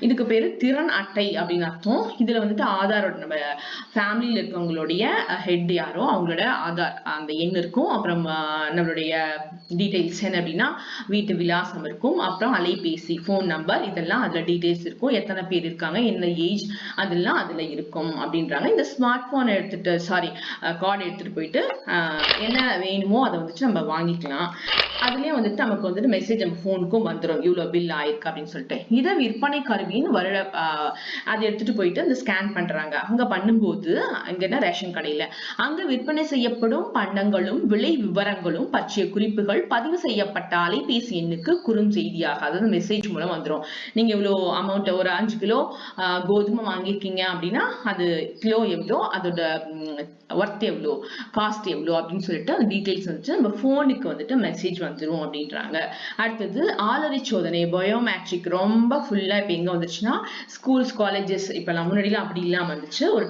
இதுக்கு பேரு திறன் அட்டை அப்படின்னு அர்த்தம். இதுல வந்துட்டு ஆதாரோட நம்ம ஃபேமிலியில இருக்கவங்களுடைய ஹெட் யாரோ அவங்களோட ஆதார் அந்த எண் இருக்கும். அப்புறம் நம்மளுடைய டீடைல்ஸ் என்ன அப்படின்னா வீட்டு விலாசம் இருக்கும், அப்புறம் அலைபேசி போன் நம்பர், இதெல்லாம் அதுல டீடைல்ஸ் இருக்கும், எத்தனை பேர் இருக்காங்க, என்ன ஏஜ், அதெல்லாம் அதுல இருக்கும் அப்படின்றாங்க. இந்த ஸ்மார்ட் போன் கார்டு எடுத்துட்டு போயிட்டு என்ன வேணுமோ அதை வந்துட்டு நம்ம வாங்கிக்கலாம். அதுலயே வந்துட்டு நமக்கு வந்துட்டு மெசேஜ் நம்ம போனுக்கும் வந்துடும், இவ்வளவு பில் ஆயிருக்கு அப்படின்னு சொல்லிட்டு. இதை விற்பனை கருவின்னு அதை எடுத்துட்டு போயிட்டு அந்த ஸ்கேன் பண்றாங்க. அங்க பண்ணும்போது அங்க என்ன ரேஷன் கடையில அங்க விற்பனை செய்யப்படும் பண்டங்களும் விலை விவரங்களும் பற்றிய குறிப்புகள் பதிவு செய்யப்பட்ட அலைபேசி எண்ணுக்கு குறுஞ்செய்தியாக, அதாவது மெசேஜ் மூலம் வந்துடும். நீங்க இவ்வளவு அமௌண்ட், ஒரு 5 கிலோ கோதுமை வாங்கியிருக்கீங்க அப்படின்னா அது கிலோ எவ்வளோ, அதோட ஒர்த் எவ்வளோ, காஸ்ட் எவ்வளோ அப்படின்னு சொல்லிட்டு அந்த டீடைல்ஸ் வந்துட்டு நம்ம போனுக்கு வந்துட்டு மெசேஜ் வந்துடும் அப்படின்றாங்க. அடுத்தது ஆளறி சோதனை, பயோமெட்ரிக் ரொம்ப ஃபுல்லா இப்ப எங்க வந்துச்சுன்னா ஸ்கூல்ஸ், காலேஜஸ், இப்ப முன்னாடிலாம் அப்படி இல்லாம வந்துச்சு. ஒரு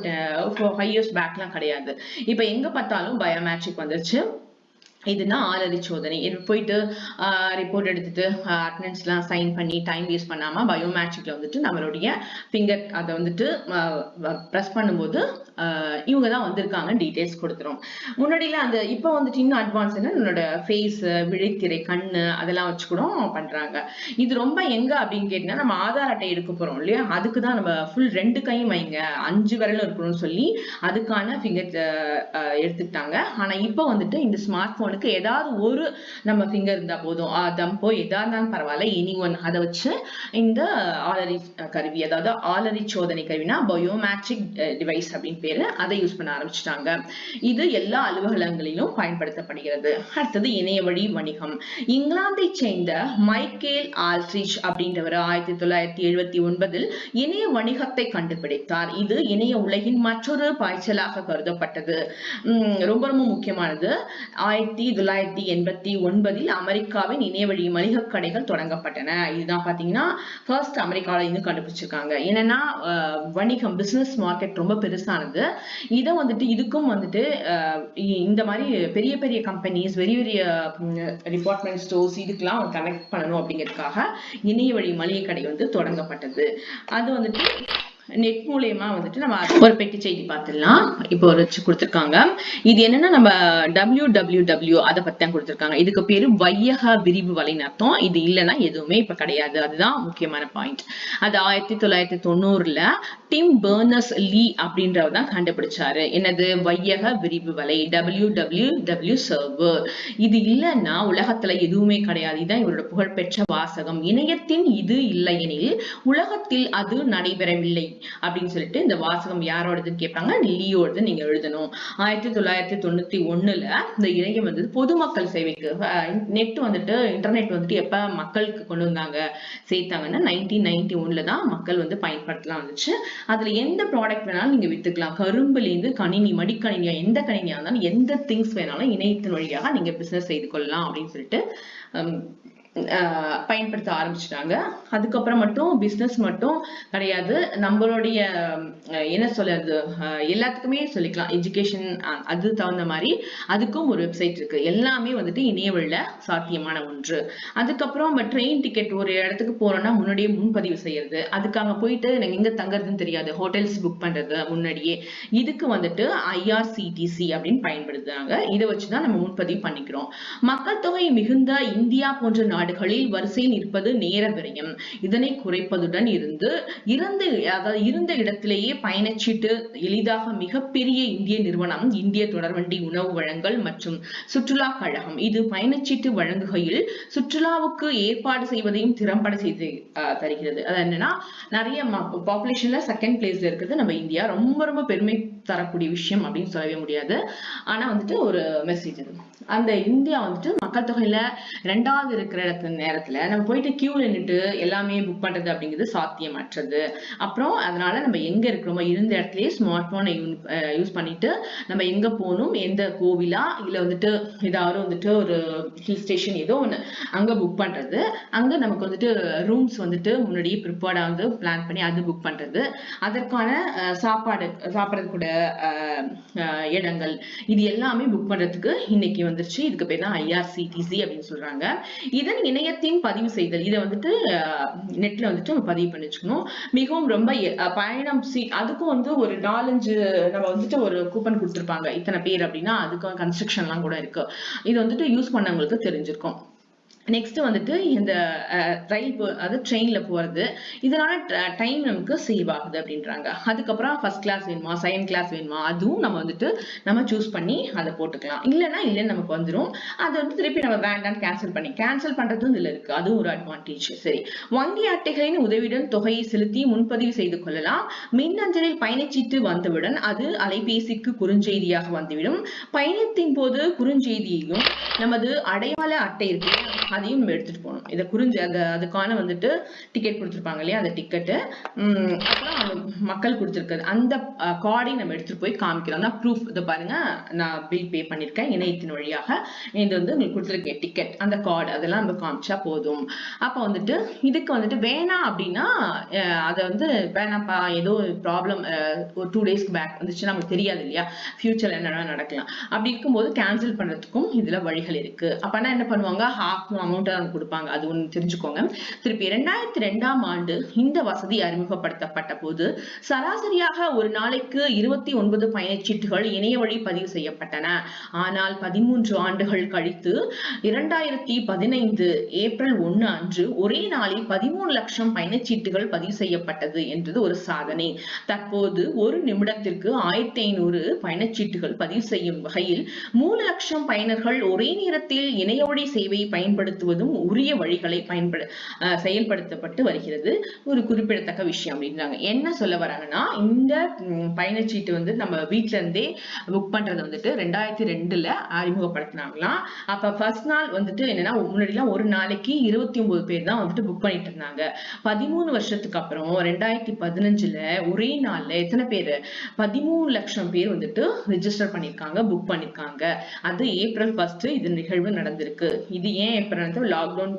5 years பேக்லாம் கிடையாது. இப்ப எங்க பார்த்தாலும் பயோமெட்ரிக் வந்துருச்சு. இதுனா ஆளறி சோதனை. போயிட்டு ரிப்போர்ட் எடுத்துட்டு அட்டெண்டன்ஸ்லாம் சைன் பண்ணி டைம் வேஸ்ட் பண்ணாம பயோமேட்ரிக்ல வந்துட்டு நம்மளுடைய ஃபிங்கர் அதை வந்துட்டு ப்ரெஸ் பண்ணும்போது இவங்க தான் வந்திருக்காங்க டீடைல்ஸ் கொடுத்துரும். முன்னாடியில அந்த இப்போ வந்துட்டு இன்னும் அட்வான்ஸ் நம்மளோட ஃபேஸ், விழித்திரை, கண்ணு அதெல்லாம் வச்சு கூட பண்றாங்க. இது ரொம்ப எங்க அப்படின்னு கேட்டீங்கன்னா நம்ம ஆதார் அட்டை எடுக்க போறோம் இல்லையா, அதுக்கு தான் நம்ம ஃபுல் 2 கையும் வைங்க 5 விரலும் இருக்கணும்னு சொல்லி அதுக்கான ஃபிங்கர் எடுத்துக்கிட்டாங்க. ஆனா இப்போ வந்துட்டு இந்த ஸ்மார்ட் போனுக்கு ஏதாவது ஒரு நம்ம ஃபிங்கர் இருந்தா போதும், தம்போ எதா இருந்தாலும் பரவாயில்ல, எனி ஒன் அதை வச்சு இந்த ஆளறி கருவி, அதாவது ஆளறி சோதனை கருவினா பயோமேட்ரிக் டிவைஸ் அப்படின்னு பேரு, அதை யூஸ் பண்ண ஆரம்பிச்சுட்டாங்க. இது எல்லா அலுவலகங்களிலும் பயன்படுத்தப்படுகிறது. அடுத்தது இணைய வழி வணிகம். இங்கிலாந்தை சேர்ந்த மைக்கேல் ஆல்ட்ரிச் அப்படின்றவர் 1979 இணைய வணிகத்தை கண்டுபிடித்தார். இது இணைய உலகின் மற்றொரு பாய்ச்சலாக கருதப்பட்டது. ரொம்ப ரொம்ப முக்கியமானது. 1989 அமெரிக்காவின் இணைய வழி மளிகை கடைகள் தொடங்கப்பட்டன. இதுதான் பாத்தீங்கன்னா ஃபர்ஸ்ட் அமெரிக்கால இருந்து கண்டுபிடிச்சிருக்காங்க. என்னன்னா வணிகம், பிசினஸ் மார்க்கெட் ரொம்ப பெருசானது. இதை வந்துட்டு இதுக்கும் வந்துட்டு இந்த மாதிரி பெரிய பெரிய கம்பெனிஸ், பெரிய பெரிய டிபார்ட்மெண்ட் ஸ்டோர்ஸ் இதுக்கெல்லாம் கனெக்ட் பண்ணணும் அப்படிங்கிறதுக்காக இணைய வழி மளிகை கடை வந்து தொடங்கப்பட்டது. அது வந்துட்டு நெட் மூலமா வந்துட்டு நம்ம ஒரு பெட்டி செய்தி பார்த்துடலாம். இப்போ ஒரு கொடுத்திருக்காங்க. இது என்னன்னா நம்ம www அதை பத்தி தான் கொடுத்திருக்காங்க. இதுக்கு பேரு வையக விரிவு வலைன்னு அர்த்தம். இது இல்லைன்னா எதுவுமே இப்ப கிடையாது. அதுதான் முக்கியமான பாயிண்ட். அது 1990 டிம் பெர்னர்ஸ் லீ அப்படின்றவர் தான் கண்டுபிடிச்சாரு. என்னது வையக விரிவு வலை, www சர்வர். இது இல்லைன்னா உலகத்துல எதுவுமே கிடையாது. இதுதான் இவரோட புகழ்பெற்ற வாசகம். இணையத்தின் இது இல்லையெனில் உலகத்தில் அது நடைபெறவில்லை அப்படின்னு சொல்லிட்டு இந்த வாசகம் யாரோடதுன்னு கேட்பாங்க, லியோடது நீங்க எழுதணும். 1991 இந்த இணையம் வந்து பொதுமக்கள் சேவைக்கு, நெட் வந்துட்டு இன்டர்நெட் வந்துட்டு எப்ப மக்களுக்கு கொண்டு வந்தாங்க சேர்த்தாங்கன்னா 1991 தான் மக்கள் வந்து பயன்படுத்தலாம் வந்துச்சு. அதுல எந்த ப்ராடக்ட் வேணாலும் நீங்க வித்துக்கலாம். கரும்புல இருந்து கணினி, மடிக்கணினியா, எந்த கணினியா இருந்தாலும் எந்த திங்ஸ் வேணாலும் இணையத்தின் வழியாக நீங்க பிசினஸ் செய்து கொள்ளலாம் அப்படின்னு சொல்லிட்டு பயன்படுத்த ஆரம்பிச்சிட்டாங்க. அதுக்கப்புறம் மட்டும் பிசினஸ் மட்டும் கிடையாது, நம்மளுடைய என்ன சொல்றது, எல்லாத்துக்குமே சொல்லிக்கலாம். எஜுகேஷன் அது தகுந்த மாதிரி அதுக்கும் ஒரு வெப்சைட் இருக்கு. எல்லாமே வந்துட்டு இணையவழியில சாத்தியமான ஒன்று. அதுக்கப்புறம் ட்ரெயின் டிக்கெட் ஒரு இடத்துக்கு போறோம்னா முன்னாடியே முன்பதிவு செய்யறது, அதுக்காக போயிட்டு எனக்கு எங்க தங்குறதுன்னு தெரியாது, ஹோட்டல்ஸ் புக் பண்றது முன்னாடியே, இதுக்கு வந்துட்டு IRCTC அப்படின்னு பயன்படுத்துறாங்க. இதை வச்சுதான் நம்ம முன்பதிவு பண்ணிக்கிறோம். மக்கள் தொகை மிகுந்த இந்தியா போன்ற நாடுகளில் வரிசையில் இருப்பது நேர விரயம். இதனை குறைப்பதுடன் இருந்த இடத்திலேயே பயணச்சீட்டு எளிதாக மிகப்பெரிய இந்திய நிறுவனம் இந்திய தொடர்வண்டி உணவு வழங்கல் மற்றும் சுற்றுலா கழகம். இது பயணச்சீட்டு வழங்குகையில் சுற்றுலாவுக்கு ஏற்பாடு செய்வதையும் திறம்பட செய்து தருகிறது. அது என்னன்னா நிறைய பாப்புலேஷன்ல செகண்ட் பிளேஸ்ல இருக்குது நம்ம இந்தியா. ரொம்ப ரொம்ப பெருமை தரக்கூடிய விஷயம் அப்படின்னு சொல்லவே முடியாது. ஆனா வந்துட்டு ஒரு மெசேஜ் அது. அந்த இந்தியா வந்துட்டு மக்கள் தொகையில 2வது இருக்கிற நேரத்துல நம்ம போயிட்டு கியூல நின்று எல்லாமே புக் பண்றது அப்படிங்கிறது சாத்தியமற்றது. அப்புறம் அதனால நம்ம எங்க இருக்கிறோமோ இருந்த இடத்துலயே ஸ்மார்ட் போனை யூஸ் பண்ணிட்டு நம்ம எங்க போகணும், எந்த கோவிலா இல்ல வந்துட்டு ஏதாவது வந்துட்டு ஒரு ஹில் ஸ்டேஷன் ஏதோ ஒண்ணு அங்க புக் பண்றது, அங்க நமக்கு வந்துட்டு ரூம்ஸ் வந்துட்டு முன்னாடியே ப்ரிப்பேர்டா வந்து பிளான் பண்ணி அது புக் பண்றது, அதற்கான சாப்பிடறது கூட இடங்கள், இது எல்லாமே புக் பண்றதுக்கு இன்னைக்கு வந்துருச்சு. இதுக்கு பேர் தான் IRCTC அப்படின்னு சொல்றாங்க. இதன் இணையத்தின் பதிவு செய்தல், இதை வந்துட்டு நெட்ல வந்துட்டு நம்ம பதிவு பண்ணி வச்சுக்கணும். மிகவும் ரொம்ப பயணம் அதுக்கும் வந்து ஒரு 4-5 நம்ம வந்துட்டு ஒரு கூப்பன் கொடுத்துருப்பாங்க இத்தனை பேர் அப்படின்னா, அதுக்கு கன்ஸ்ட்ரக்ஷன் எல்லாம் கூட இருக்கு. இது வந்துட்டு யூஸ் பண்ணவங்களுக்கு தெரிஞ்சிருக்கும். நெக்ஸ்ட் வந்துட்டு இந்த ரயில் ட்ரெயின்ல போறது, இதனால டைம் நமக்கு சேவ் ஆகுது அப்படின்றாங்க. அதுக்கப்புறம் ஃபர்ஸ்ட் கிளாஸ் வேணுமா, செகண்ட் கிளாஸ் வேணுமா, அதுவும் நம்ம வந்துட்டு நம்ம சூஸ் பண்ணி அதை போட்டுக்கலாம். இல்லைன்னா இல்லைன்னு நமக்கு வந்துடும். அதை வந்து திருப்பி நம்ம வேண்டாம் கேன்சல் பண்றதும் இதுல இருக்கு. அதுவும் ஒரு அட்வான்டேஜ். சரி, வங்கி அட்டைகளின் உதவியுடன் தொகையை செலுத்தி முன்பதிவு செய்து கொள்ளலாம். மின்னஞ்சலில் பயணச்சீட்டு வந்தவுடன் அது அலைபேசிக்கு குறுஞ்செய்தியாக வந்துவிடும். பயணத்தின் போது குறுஞ்செய்தியையும் நமது அடையாள அட்டை இருக்கு அதையும் நம்ம எடுத்துட்டு போகணும். இதை குறிஞ்சு அதுக்கான வந்துட்டு டிக்கெட் கொடுத்துருப்பாங்க இல்லையா, அந்த டிக்கெட்டு அப்புறம் மக்கள் கொடுத்துருக்குது அந்த கார்டையும் நம்ம எடுத்துட்டு போய் காமிக்கிறோம். தான் ப்ரூஃப். இதை பாருங்க, நான் பில் பே பண்ணிருக்கேன் இணையத்தின் வழியாக, இது வந்து உங்களுக்கு கொடுத்துருக்கேன் டிக்கெட், அந்த கார்டு, அதெல்லாம் நம்ம காமிச்சா போதும். அப்ப வந்துட்டு இதுக்கு வந்துட்டு வேணாம் அப்படின்னா அதை வந்து வேணாம்ப்பா, ஏதோ ப்ராப்ளம் ஒரு 2 டேஸ்க்கு பேக் வந்துச்சு, நமக்கு தெரியாது இல்லையா, ஃபியூச்சர்ல என்ன நடக்கலாம், அப்படி இருக்கும்போது கேன்சல் பண்றதுக்கும் இதுல வழிகள் இருக்கு. அப்பனா என்ன பண்ணுவாங்க, ஹாஃப் அமௌண்ட் கொடுப்பாங்க. அது ஒண்ணு தெரிஞ்சுக்கோங்க. திருப்பி 2002ஆம் ஆண்டு இந்த வசதி அறிமுகப்படுத்தப்பட்ட போது சராசரியாக ஒரு நாளைக்கு 29 பயணச்சீட்டுகள் இணைய வழி பதிவு செய்யப்பட்டன. ஆனால் 13 ஆண்டுகள் கழித்து 2015 ஏப்ரல் 1 அன்று ஒரே நாளில் 13 லட்சம் பயணச்சீட்டுகள் பதிவு செய்யப்பட்டது என்றது ஒரு சாதனை. தற்போது ஒரு நிமிடத்திற்கு 1500 பயணச்சீட்டுகள் பதிவு செய்யும் வகையில் 3 லட்சம் பயனர்கள் ஒரே நேரத்தில் இணைய வழி சேவையை பயன்படுத்துவதும் உரிய வழிகளை செயல்படுத்தப்பட்டு வருகிறது. ஒரு குறிப்பிடத்தக்க விஷயம் அப்படின்றாங்க. என்ன சொல்ல வராங்கன்னா, இந்த பயணச்சீட்டு வந்து நம்ம வீட்டுல இருந்தே புக் பண்றது வந்துட்டு 2002ல அறிமுகப்படுத்தினாங்களாம். அப்ப ஃபர்ஸ்ட் நாள் வந்துட்டு என்னன்னா, முன்னாடிலாம் ஒரு நாளைக்கு 29 பேர் தான் வந்துட்டு புக் பண்ணிட்டு இருந்தாங்க. 13 வருஷத்துக்கு அப்புறம் 2015ல ஒரே நாள்ல எத்தனை பேரு, 13 லட்சம் பேர் வந்துட்டு ரிஜிஸ்டர் பண்ணிருக்காங்க, புக் பண்ணிருக்காங்க. அது ஏப்ரல் 1 இது நிகழ்வு நடந்திருக்கு. இது ஏன் ஏப்ரல் லாக்டவுன்,